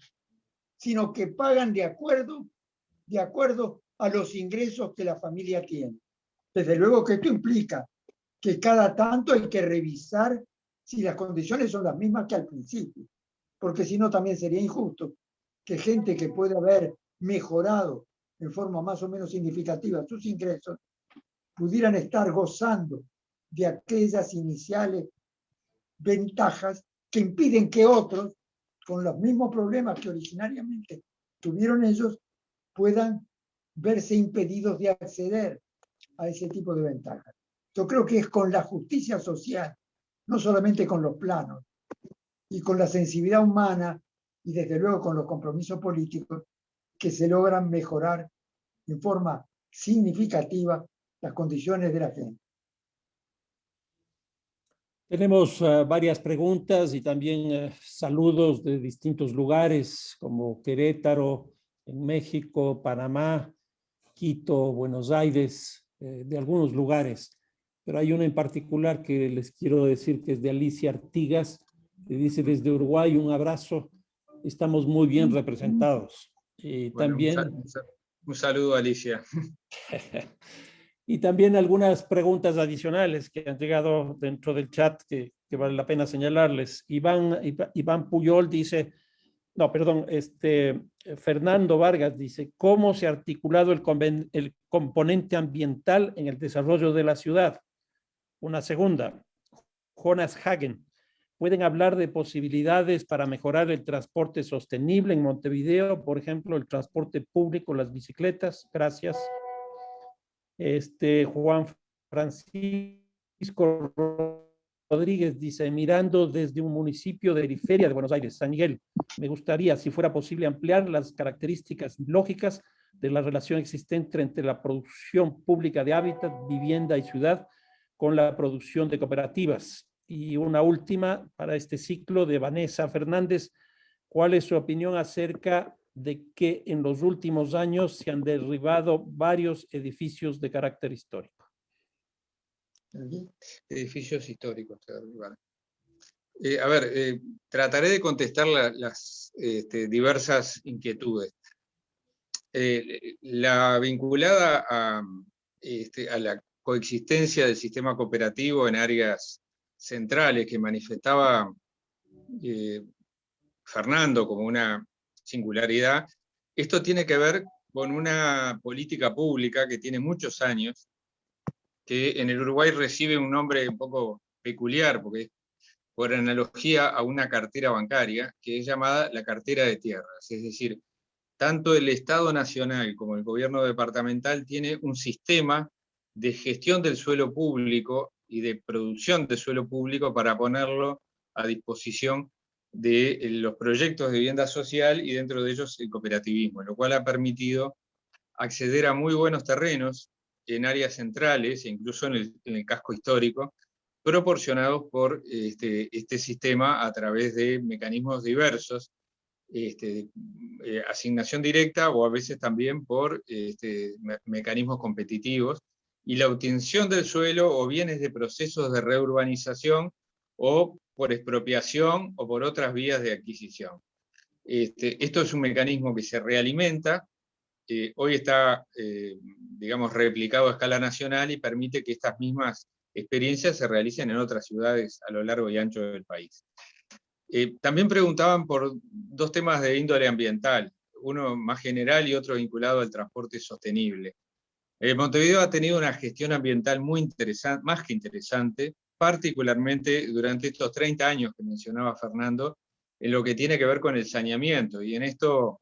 sino que pagan de acuerdo a los ingresos que la familia tiene. Desde luego que esto implica que cada tanto hay que revisar si las condiciones son las mismas que al principio, porque si no también sería injusto que gente que puede haber mejorado en forma más o menos significativa sus ingresos pudieran estar gozando de aquellas iniciales ventajas que impiden que otros, con los mismos problemas que originariamente tuvieron ellos, puedan verse impedidos de acceder a ese tipo de ventajas. Yo creo que es con la justicia social, no solamente con los planos, y con la sensibilidad humana, y desde luego con los compromisos políticos, que se logran mejorar en forma significativa las condiciones de la gente. Tenemos varias preguntas y también saludos de distintos lugares como Querétaro, en México, Panamá, Quito, Buenos Aires, de algunos lugares. Pero hay una en particular que les quiero decir que es de Alicia Artigas, que dice desde Uruguay un abrazo, estamos muy bien representados. Y Bueno, también... un saludo, Alicia. Y también algunas preguntas adicionales que han llegado dentro del chat que vale la pena señalarles. Iván Puyol dice, no, perdón, Fernando Vargas dice, ¿cómo se ha articulado el componente ambiental en el desarrollo de la ciudad? Una segunda, Jonas Hagen, ¿pueden hablar de posibilidades para mejorar el transporte sostenible en Montevideo? Por ejemplo, el transporte público, las bicicletas. Gracias. Juan Francisco Rodríguez dice, mirando desde un municipio de periferia de Buenos Aires, San Miguel, me gustaría, si fuera posible, ampliar las características lógicas de la relación existente entre la producción pública de hábitat, vivienda y ciudad con la producción de cooperativas. Y una última para este ciclo de Vanessa Fernández, ¿cuál es su opinión acerca de que en los últimos años se han derribado varios edificios de carácter histórico? Edificios históricos se derribaron. A ver, trataré de contestar las diversas inquietudes. La vinculada a la coexistencia del sistema cooperativo en áreas centrales que manifestaba Fernando como una singularidad, esto tiene que ver con una política pública que tiene muchos años, que en el Uruguay recibe un nombre un poco peculiar, porque es por analogía a una cartera bancaria, que es llamada la cartera de tierras. Es decir, tanto el Estado Nacional como el gobierno departamental tiene un sistema de gestión del suelo público y de producción de suelo público para ponerlo a disposición de los proyectos de vivienda social y dentro de ellos el cooperativismo, lo cual ha permitido acceder a muy buenos terrenos en áreas centrales, incluso en el casco histórico, proporcionados por este sistema a través de mecanismos diversos, asignación directa o a veces también por mecanismos competitivos, y la obtención del suelo o bien es de procesos de reurbanización o por expropiación o por otras vías de adquisición. Esto es un mecanismo que se realimenta, hoy está, digamos, replicado a escala nacional y permite que estas mismas experiencias se realicen en otras ciudades a lo largo y ancho del país. También preguntaban por dos temas de índole ambiental, uno más general y otro vinculado al transporte sostenible. Montevideo ha tenido una gestión ambiental muy interesante, más que interesante, particularmente durante estos 30 años que mencionaba Fernando, en lo que tiene que ver con el saneamiento, y en esto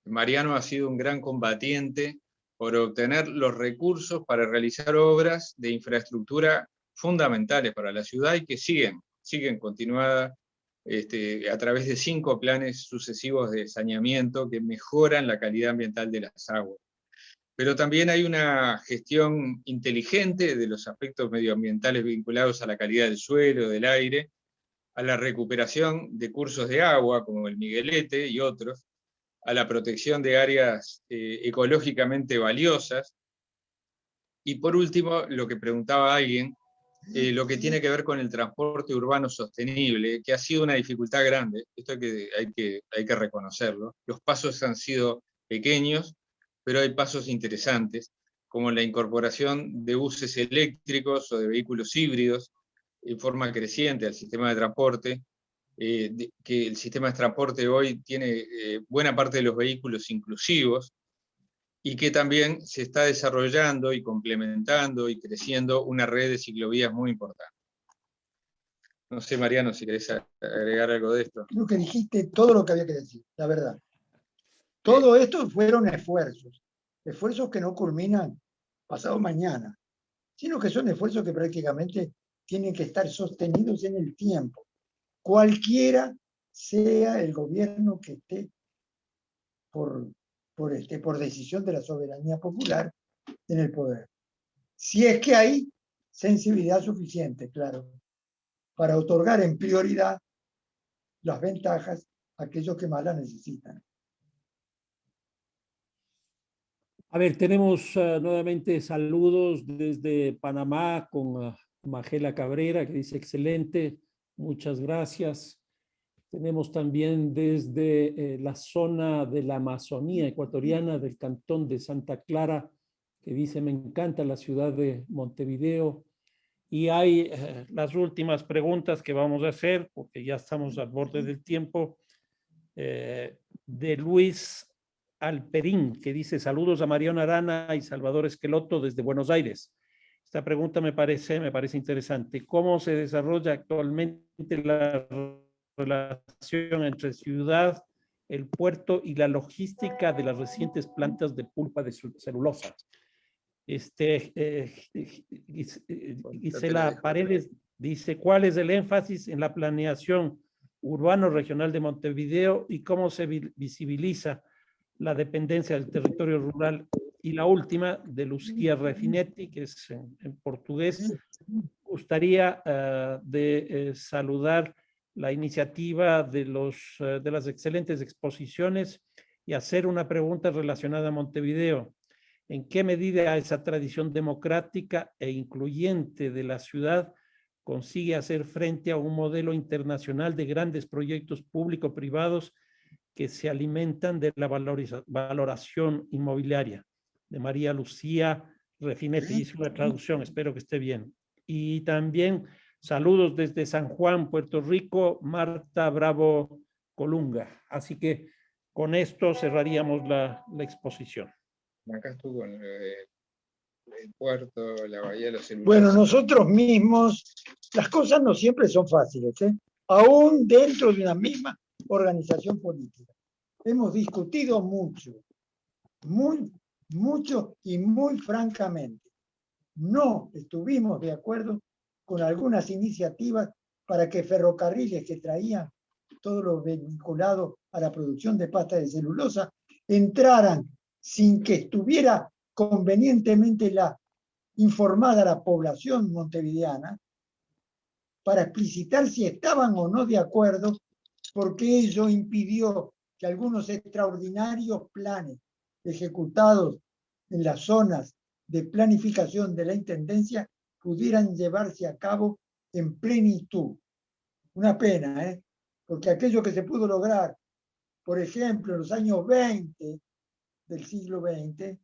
Mariano ha sido un gran combatiente por obtener los recursos para realizar obras de infraestructura fundamentales para la ciudad y que siguen continuadas a través de 5 planes sucesivos de saneamiento que mejoran la calidad ambiental de las aguas. pero también hay una gestión inteligente de los aspectos medioambientales vinculados a la calidad del suelo, del aire, a la recuperación de cursos de agua, como el Miguelete y otros, a la protección de áreas ecológicamente valiosas, y por último, lo que preguntaba alguien, lo que tiene que ver con el transporte urbano sostenible, que ha sido una dificultad grande, esto hay que reconocerlo. Los pasos han sido pequeños, pero hay pasos interesantes, como la incorporación de buses eléctricos o de vehículos híbridos en forma creciente al sistema de transporte, que el sistema de transporte hoy tiene buena parte de los vehículos inclusivos, y que también se está desarrollando y complementando y creciendo una red de ciclovías muy importante. No sé, Mariano, si querés agregar algo de esto. Creo que dijiste todo lo que había que decir, la verdad. Todo esto fueron esfuerzos que no culminan pasado mañana, sino que son esfuerzos que prácticamente tienen que estar sostenidos en el tiempo, cualquiera sea el gobierno que esté por decisión de la soberanía popular en el poder. Si es que hay sensibilidad suficiente, claro, para otorgar en prioridad las ventajas a aquellos que más las necesitan. A ver, tenemos nuevamente saludos desde Panamá con Magela Cabrera, que dice excelente, muchas gracias. Tenemos también desde la zona de la Amazonía ecuatoriana, del cantón de Santa Clara, que dice, me encanta la ciudad de Montevideo. Y hay las últimas preguntas que vamos a hacer, porque ya estamos al borde del tiempo, de Luis Alperín, que dice, saludos a Mariano Arana y Salvador Esqueloto desde Buenos Aires. Esta pregunta me parece interesante. ¿Cómo se desarrolla actualmente la relación entre ciudad, el puerto y la logística de las recientes plantas de pulpa de celulosa? Gisela Paredes dice, ¿cuál es el énfasis en la planeación urbano-regional de Montevideo y cómo se visibiliza la dependencia del territorio rural? Y la última, de Lucía Refinetti, que es en portugués, gustaría saludar la iniciativa de las excelentes exposiciones y hacer una pregunta relacionada a Montevideo. ¿En qué medida esa tradición democrática e incluyente de la ciudad consigue hacer frente a un modelo internacional de grandes proyectos público-privados que se alimentan de la valoración inmobiliaria? De María Lucía Refinetti, hice una traducción, espero que esté bien. Y también saludos desde San Juan, Puerto Rico, Marta Bravo Colunga. Así que con esto cerraríamos la exposición. Acá estuvo con el puerto, la bahía de los celulares. Bueno, nosotros mismos, las cosas no siempre son fáciles, ¿eh? Aún dentro de una misma organización política. Hemos discutido mucho y muy francamente. No estuvimos de acuerdo con algunas iniciativas para que ferrocarriles que traían todo lo vinculado a la producción de pasta de celulosa entraran sin que estuviera convenientemente informada la población montevideana para explicitar si estaban o no de acuerdo, porque ello impidió que algunos extraordinarios planes ejecutados en las zonas de planificación de la Intendencia pudieran llevarse a cabo en plenitud. Una pena, ¿eh? Porque aquello que se pudo lograr, por ejemplo, en los años 20 del siglo XX,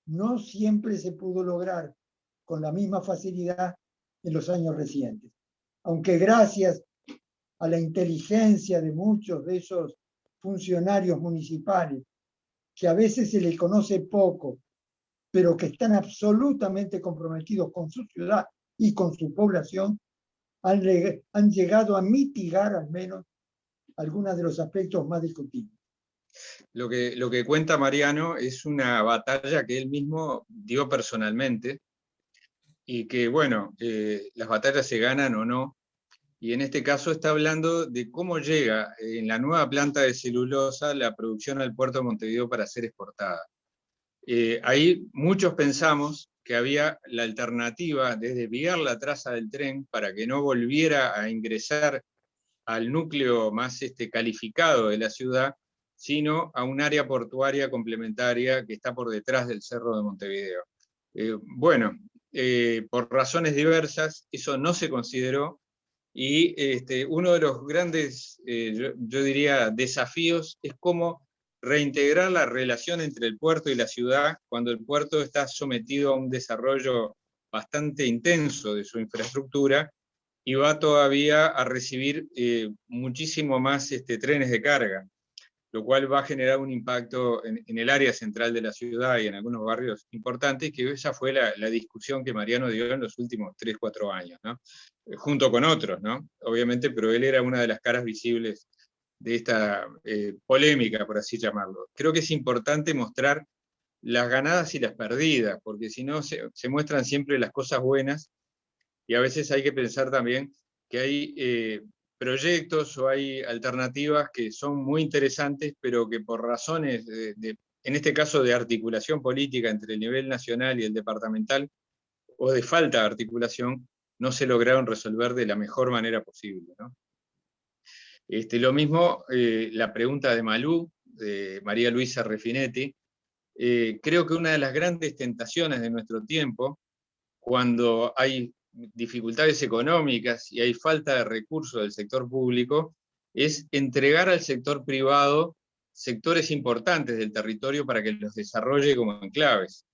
no siempre se pudo lograr con la misma facilidad en los años recientes. Aunque gracias a la inteligencia de muchos de esos funcionarios municipales, que a veces se les conoce poco, pero que están absolutamente comprometidos con su ciudad y con su población, han llegado a mitigar al menos algunos de los aspectos más discutibles. Lo que cuenta Mariano es una batalla que él mismo dio personalmente y que, bueno, las batallas se ganan o no, y en este caso está hablando de cómo llega en la nueva planta de celulosa la producción al puerto de Montevideo para ser exportada. Ahí muchos pensamos que había la alternativa de desviar la traza del tren para que no volviera a ingresar al núcleo más calificado de la ciudad, sino a un área portuaria complementaria que está por detrás del Cerro de Montevideo. Bueno, por razones diversas, eso no se consideró, y uno de los grandes, yo diría, desafíos es cómo reintegrar la relación entre el puerto y la ciudad cuando el puerto está sometido a un desarrollo bastante intenso de su infraestructura y va todavía a recibir muchísimo más trenes de carga, lo cual va a generar un impacto en el área central de la ciudad y en algunos barrios importantes, que esa fue la discusión que Mariano dio en los últimos 3, 4 años, ¿no? Junto con otros, ¿no? Obviamente, pero él era una de las caras visibles de esta polémica, por así llamarlo. Creo que es importante mostrar las ganadas y las perdidas, porque si no se muestran siempre las cosas buenas, y a veces hay que pensar también que hay proyectos o hay alternativas que son muy interesantes, pero que por razones, en este caso de articulación política entre el nivel nacional y el departamental, o de falta de articulación, no se lograron resolver de la mejor manera posible, ¿no? Lo mismo la pregunta de Malú, de María Luisa Refinetti. Creo que una de las grandes tentaciones de nuestro tiempo, cuando hay dificultades económicas y hay falta de recursos del sector público, es entregar al sector privado sectores importantes del territorio para que los desarrolle como enclaves.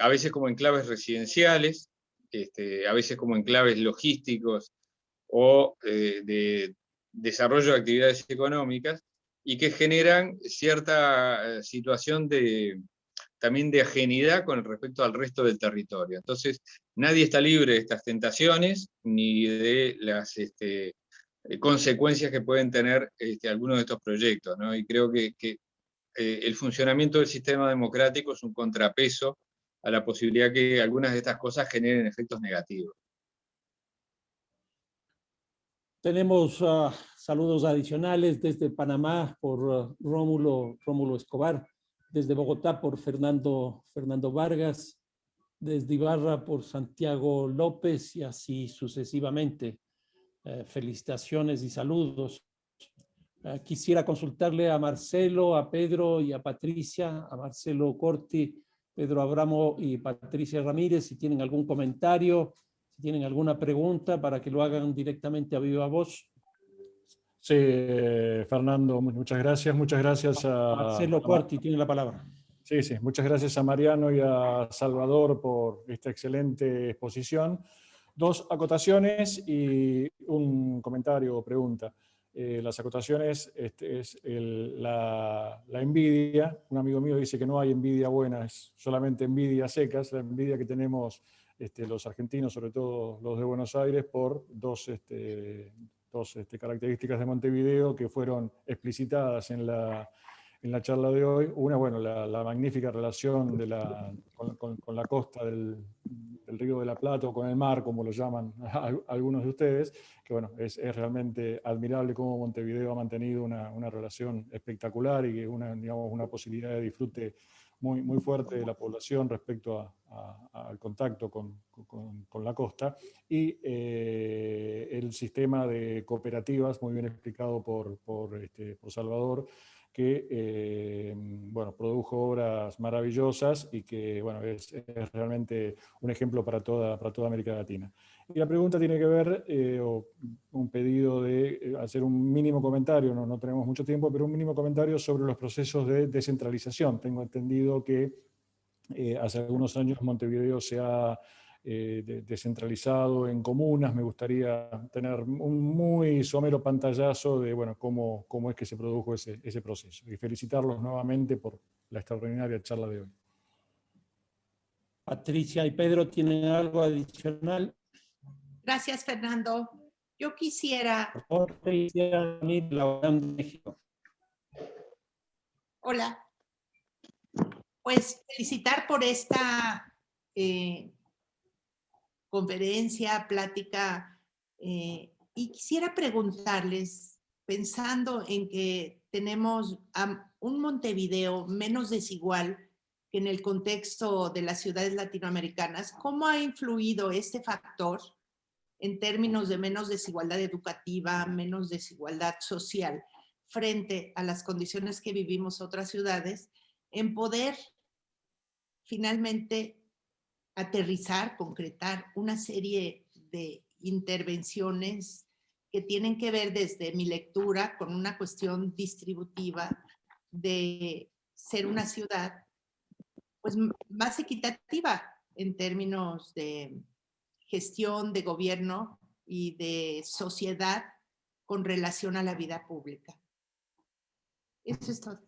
A veces como enclaves residenciales, a veces como enclaves logísticos o de desarrollo de actividades económicas, y que generan cierta situación también de ajenidad con respecto al resto del territorio. Entonces, nadie está libre de estas tentaciones, ni de las consecuencias que pueden tener algunos de estos proyectos, ¿no? Y creo que el funcionamiento del sistema democrático es un contrapeso a la posibilidad que algunas de estas cosas generen efectos negativos. Tenemos saludos adicionales desde Panamá por Rómulo Escobar, desde Bogotá por Fernando Vargas, desde Ibarra por Santiago López y así sucesivamente. Felicitaciones y saludos. Quisiera consultarle a Marcelo, a Pedro y a Patricia, a Marcelo Corti, Pedro Abramo y Patricia Ramírez, si tienen algún comentario, si tienen alguna pregunta, para que lo hagan directamente a viva voz. Sí, Fernando, muchas gracias. Muchas gracias a Marcelo Corti, tiene la palabra. Sí, muchas gracias a Mariano y a Salvador por esta excelente exposición. 2 acotaciones y un comentario o pregunta. Las acotaciones es la envidia. Un amigo mío dice que no hay envidia buena, es solamente envidia secas, la envidia que tenemos los argentinos, sobre todo los de Buenos Aires, por dos características de Montevideo que fueron explicitadas en la charla de hoy. Una, bueno, la magnífica relación con la costa del Río de la Plata, o con el mar, como lo llaman algunos de ustedes, que bueno, es realmente admirable cómo Montevideo ha mantenido una relación espectacular y una posibilidad de disfrute muy, muy fuerte de la población respecto al contacto con la costa, y el sistema de cooperativas, muy bien explicado por Salvador, que bueno, produjo obras maravillosas y que bueno, es realmente un ejemplo para toda América Latina. Y la pregunta tiene que ver, o un pedido de hacer un mínimo comentario, no tenemos mucho tiempo, pero un mínimo comentario sobre los procesos de descentralización. Tengo entendido que hace algunos años Montevideo se ha descentralizado en comunas. Me gustaría tener un muy somero pantallazo de bueno, cómo es que se produjo ese proceso. Y felicitarlos nuevamente por la extraordinaria charla de hoy. Patricia y Pedro, ¿tienen algo adicional? Gracias, Fernando. Yo quisiera... Hola. Pues felicitar por esta conferencia, plática, y quisiera preguntarles, pensando en que tenemos un Montevideo menos desigual que en el contexto de las ciudades latinoamericanas, ¿cómo ha influido este factor en términos de menos desigualdad educativa, menos desigualdad social, frente a las condiciones que vivimos otras ciudades, en poder finalmente aterrizar, concretar una serie de intervenciones que tienen que ver, desde mi lectura, con una cuestión distributiva de ser una ciudad pues más equitativa en términos de gestión, de gobierno y de sociedad con relación a la vida pública. Eso es todo.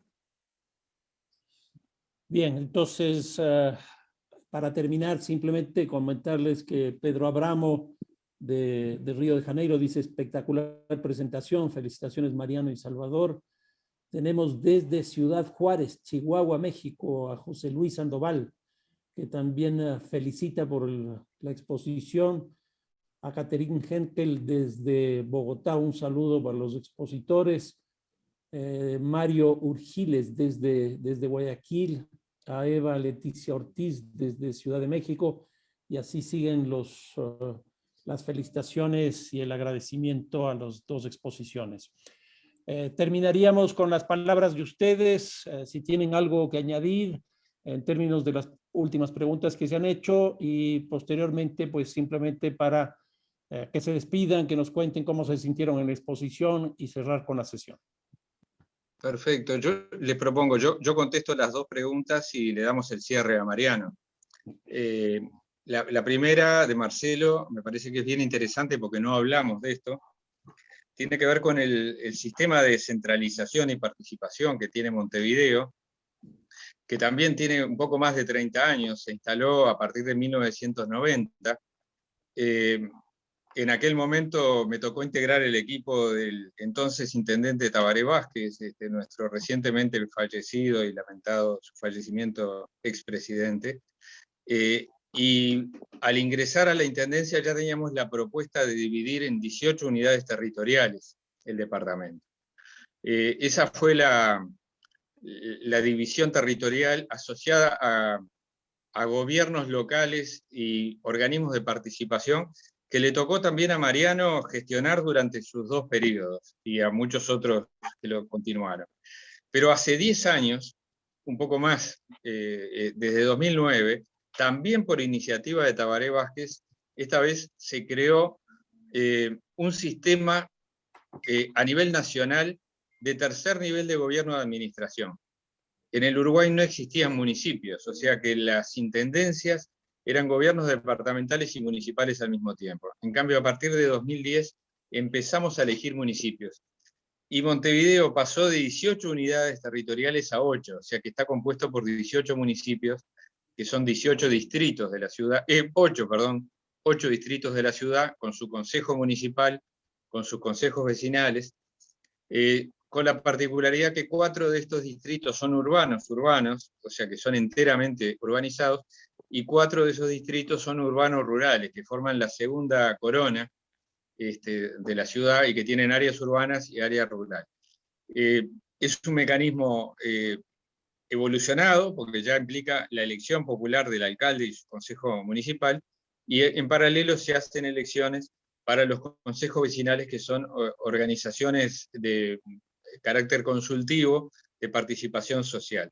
Bien, entonces, para terminar, simplemente comentarles que Pedro Abramo de Río de Janeiro dice: espectacular presentación, felicitaciones Mariano y Salvador. Tenemos desde Ciudad Juárez, Chihuahua, México, a José Luis Sandoval, que también felicita por la exposición. A Catherine Henkel desde Bogotá, un saludo para los expositores. Mario Urgiles desde Guayaquil, a Eva Leticia Ortiz desde Ciudad de México, y así siguen las felicitaciones y el agradecimiento a las dos exposiciones. Terminaríamos con las palabras de ustedes, si tienen algo que añadir en términos de las últimas preguntas que se han hecho, y posteriormente pues simplemente para que se despidan, que nos cuenten cómo se sintieron en la exposición y cerrar con la sesión. Perfecto, yo les propongo, yo contesto las dos preguntas y le damos el cierre a Mariano. La primera de Marcelo me parece que es bien interesante porque no hablamos de esto. Tiene que ver con el sistema de descentralización y participación que tiene Montevideo, que también tiene un poco más de 30 años, se instaló a partir de 1990. En aquel momento me tocó integrar el equipo del entonces intendente Tabaré Vázquez, nuestro recientemente fallecido y lamentado su fallecimiento expresidente. Y al ingresar a la intendencia ya teníamos la propuesta de dividir en 18 unidades territoriales el departamento. Esa fue la división territorial asociada a gobiernos locales y organismos de participación, que le tocó también a Mariano gestionar durante sus dos periodos, y a muchos otros que lo continuaron. Pero hace 10 años, un poco más, desde 2009, también por iniciativa de Tabaré Vázquez, esta vez se creó un sistema a nivel nacional de tercer nivel de gobierno de administración. En el Uruguay no existían municipios, o sea que las intendencias eran gobiernos departamentales y municipales al mismo tiempo. En cambio, a partir de 2010 empezamos a elegir municipios. Y Montevideo pasó de 18 unidades territoriales a 8, o sea que está compuesto por 18 municipios, que son 18 distritos de la ciudad, 8 distritos de la ciudad, con su consejo municipal, con sus consejos vecinales, con la particularidad que 4 de estos distritos son urbanos, o sea que son enteramente urbanizados, y 4 de esos distritos son urbanos rurales, que forman la segunda corona de la ciudad y que tienen áreas urbanas y áreas rurales. Es un mecanismo evolucionado, porque ya implica la elección popular del alcalde y su consejo municipal, y en paralelo se hacen elecciones para los consejos vecinales, que son organizaciones de carácter consultivo de participación social.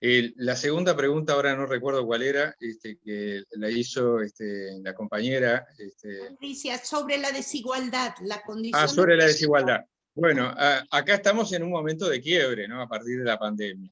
La segunda pregunta, ahora no recuerdo cuál era, que la hizo la compañera. Patricia, sobre la desigualdad, la condición. Sobre la desigualdad. Bueno, acá estamos en un momento de quiebre, ¿no? A partir de la pandemia.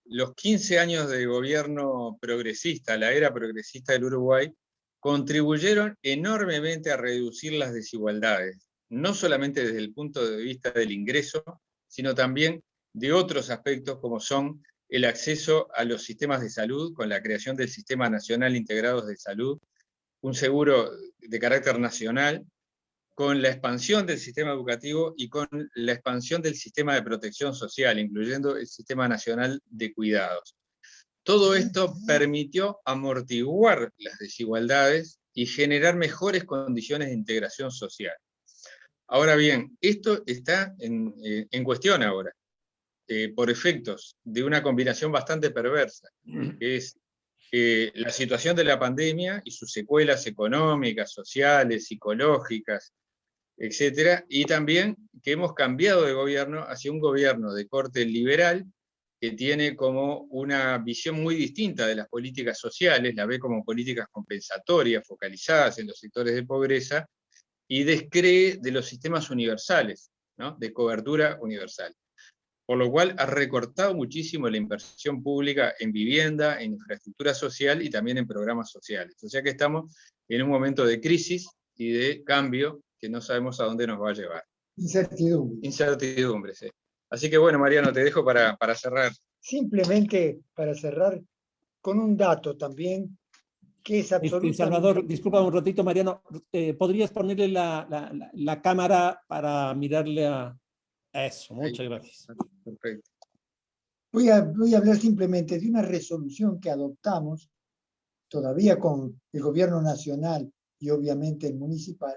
Los 15 años de gobierno progresista, la era progresista del Uruguay, contribuyeron enormemente a reducir las desigualdades, no solamente desde el punto de vista del ingreso, sino también de otros aspectos como son el acceso a los sistemas de salud, con la creación del Sistema Nacional Integrado de Salud, un seguro de carácter nacional, con la expansión del sistema educativo y con la expansión del sistema de protección social, incluyendo el Sistema Nacional de Cuidados. Todo esto permitió amortiguar las desigualdades y generar mejores condiciones de integración social. Ahora bien, esto está en cuestión ahora. por efectos de una combinación bastante perversa, que es la situación de la pandemia y sus secuelas económicas, sociales, psicológicas, etcétera, y también que hemos cambiado de gobierno hacia un gobierno de corte liberal que tiene como una visión muy distinta de las políticas sociales, la ve como políticas compensatorias, focalizadas en los sectores de pobreza, y descree de los sistemas universales, ¿no?, de cobertura universal. Por lo cual ha recortado muchísimo la inversión pública en vivienda, en infraestructura social y también en programas sociales. O sea que estamos en un momento de crisis y de cambio que no sabemos a dónde nos va a llevar. Incertidumbre. Incertidumbre, sí. Así que bueno, Mariano, te dejo para cerrar. Simplemente para cerrar con un dato también que es absolutamente... Salvador, disculpa un ratito, Mariano. ¿Podrías ponerle la cámara para mirarle a eso? Muchas gracias. Perfecto. Voy a hablar simplemente de una resolución que adoptamos, todavía con el gobierno nacional y obviamente el municipal,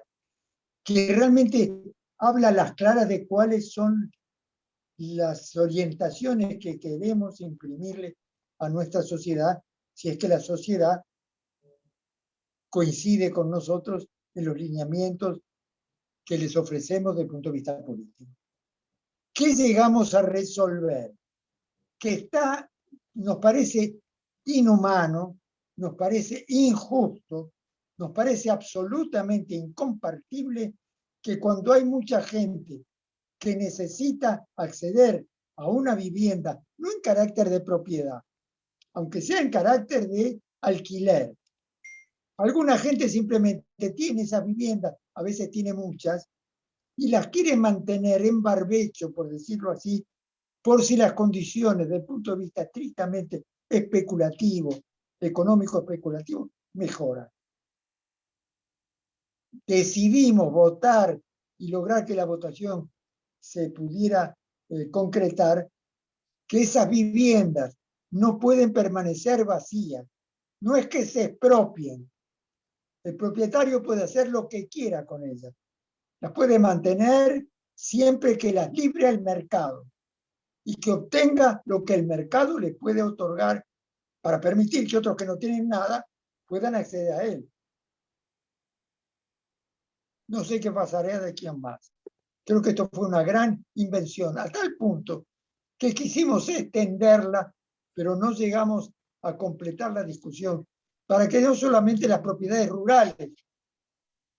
que realmente habla a las claras de cuáles son las orientaciones que queremos imprimirle a nuestra sociedad, si es que la sociedad coincide con nosotros en los lineamientos que les ofrecemos desde el punto de vista político. ¿Qué llegamos a resolver? Que nos parece inhumano, nos parece injusto, nos parece absolutamente incompartible que cuando hay mucha gente que necesita acceder a una vivienda, no en carácter de propiedad, aunque sea en carácter de alquiler. Alguna gente simplemente tiene esas viviendas, a veces tiene muchas, y las quiere mantener en barbecho, por decirlo así, por si las condiciones desde el punto de vista estrictamente especulativo, económico especulativo, mejoran. Decidimos votar y lograr que la votación se pudiera concretar, que esas viviendas no pueden permanecer vacías. No es que se expropien. El propietario puede hacer lo que quiera con ellas. Las puede mantener siempre que las libre al mercado y que obtenga lo que el mercado les puede otorgar para permitir que otros que no tienen nada puedan acceder a él. No sé qué pasará de aquí a más. Creo que esto fue una gran invención, a tal punto que quisimos extenderla, pero no llegamos a completar la discusión, para que no solamente las propiedades rurales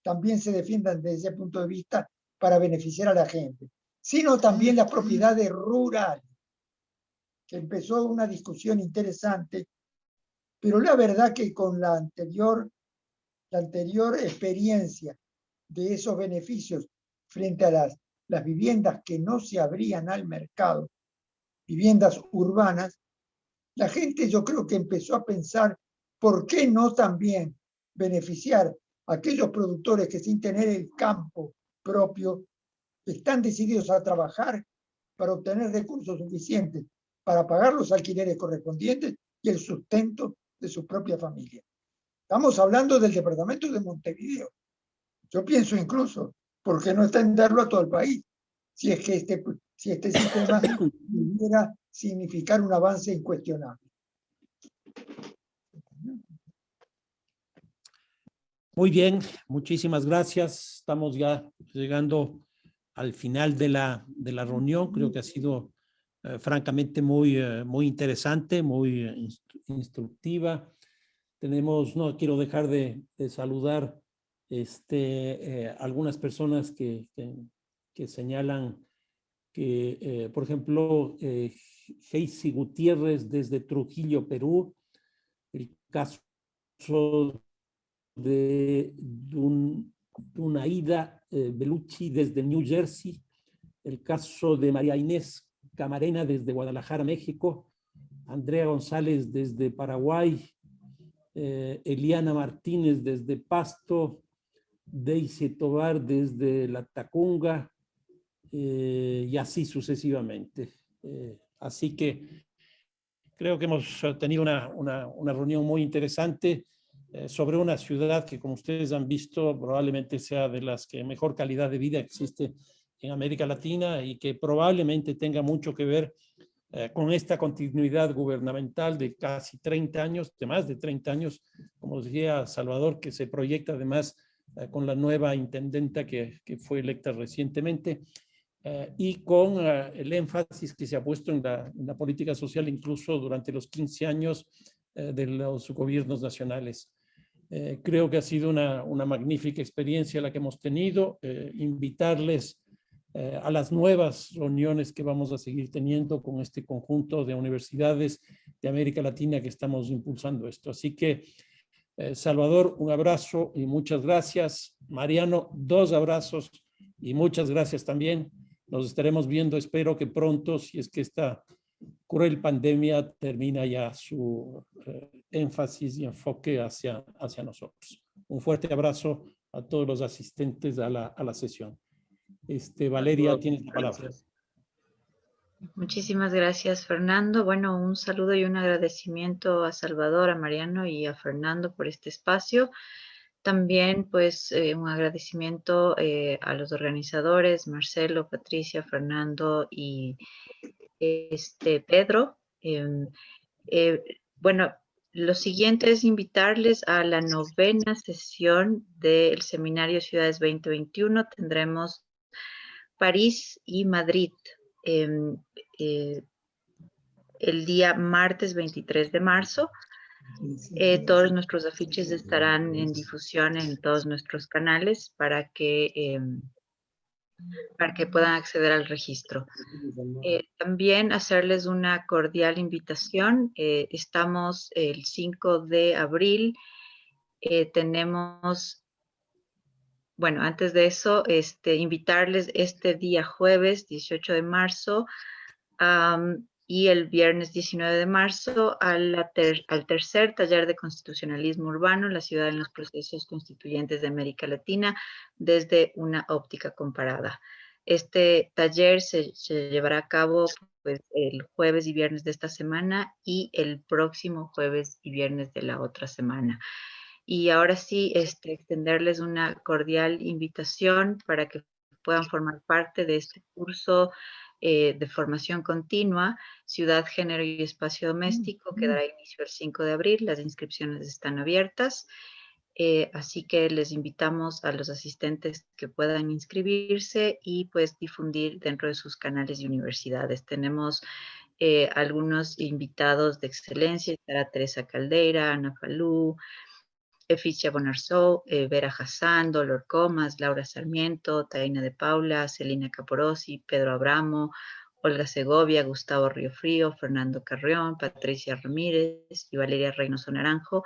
también se defiendan desde ese punto de vista para beneficiar a la gente, sino también las propiedades rurales, que empezó una discusión interesante, pero la verdad que con la anterior experiencia de esos beneficios frente a las viviendas que no se abrían al mercado, viviendas urbanas, la gente yo creo que empezó a pensar por qué no también beneficiar a aquellos productores que sin tener el campo propio están decididos a trabajar para obtener recursos suficientes para pagar los alquileres correspondientes y el sustento de su propia familia. Estamos hablando del departamento de Montevideo. Yo pienso incluso, ¿por qué no extenderlo a todo el país? Si es que este sistema pudiera significar un avance incuestionable. Muy bien, muchísimas gracias. Estamos ya llegando al final de la reunión. Creo que ha sido francamente muy interesante, muy instructiva. No quiero dejar de saludar algunas personas que señalan que, por ejemplo, Heisy Gutiérrez desde Trujillo, Perú, el caso de Dunaida Bellucci desde New Jersey, el caso de María Inés Camarena desde Guadalajara, México, Andrea González desde Paraguay, Eliana Martínez desde Pasto, Daisy Tovar desde La Tacunga, y así sucesivamente. Así que creo que hemos tenido una reunión muy interesante sobre una ciudad que, como ustedes han visto, probablemente sea de las que mejor calidad de vida existe en América Latina y que probablemente tenga mucho que ver con esta continuidad gubernamental de casi 30 años, de más de 30 años, como decía Salvador, que se proyecta además con la nueva intendenta que fue electa recientemente, y con el énfasis que se ha puesto en la política social incluso durante los 15 años de los gobiernos nacionales. Creo que ha sido una magnífica experiencia la que hemos tenido. Invitarles a las nuevas reuniones que vamos a seguir teniendo con este conjunto de universidades de América Latina que estamos impulsando esto. Así que, Salvador, un abrazo y muchas gracias. Mariano, 2 abrazos y muchas gracias también. Nos estaremos viendo, espero que pronto, si es que esta cruel pandemia termina ya su énfasis y enfoque hacia nosotros. Un fuerte abrazo a todos los asistentes a la sesión. Valeria, tienes la palabra. Muchísimas gracias, Fernando. Bueno, un saludo y un agradecimiento a Salvador, a Mariano y a Fernando por este espacio. También, pues, un agradecimiento a los organizadores, Marcelo, Patricia, Fernando y Pedro. Bueno, lo siguiente es invitarles a la 9ª sesión del Seminario Ciudades 2021. Tendremos París y Madrid el día martes 23 de marzo. Todos nuestros afiches estarán en difusión en todos nuestros canales para que puedan acceder al registro. También hacerles una cordial invitación. Estamos el 5 de abril. Tenemos, bueno, antes de eso, invitarles este día jueves 18 de marzo y el viernes 19 de marzo al tercer taller de constitucionalismo urbano, la ciudad en los procesos constituyentes de América Latina, desde una óptica comparada. Este taller se llevará a cabo pues, el jueves y viernes de esta semana y el próximo jueves y viernes de la otra semana. Y ahora sí, extenderles una cordial invitación para que puedan formar parte de este curso de formación continua, Ciudad, Género y Espacio Doméstico, que dará inicio el 5 de abril. Las inscripciones están abiertas. Así que les invitamos a los asistentes que puedan inscribirse y pues difundir dentro de sus canales y universidades. Tenemos algunos invitados de excelencia. Estará Teresa Caldeira, Ana Falú, Eficia Bonarzó, Vera Hassan, Dolor Comas, Laura Sarmiento, Taina de Paula, Celina Caporosi, Pedro Abramo, Olga Segovia, Gustavo Riofrío, Fernando Carrión, Patricia Ramírez y Valeria Reynoso Naranjo,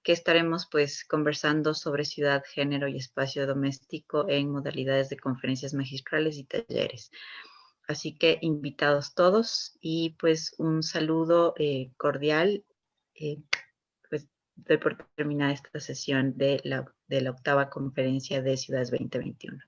que estaremos pues conversando sobre ciudad, género y espacio doméstico en modalidades de conferencias magistrales y talleres. Así que invitados todos y pues un saludo cordial. Doy por terminada esta sesión de la 8ª conferencia de Ciudades 2021.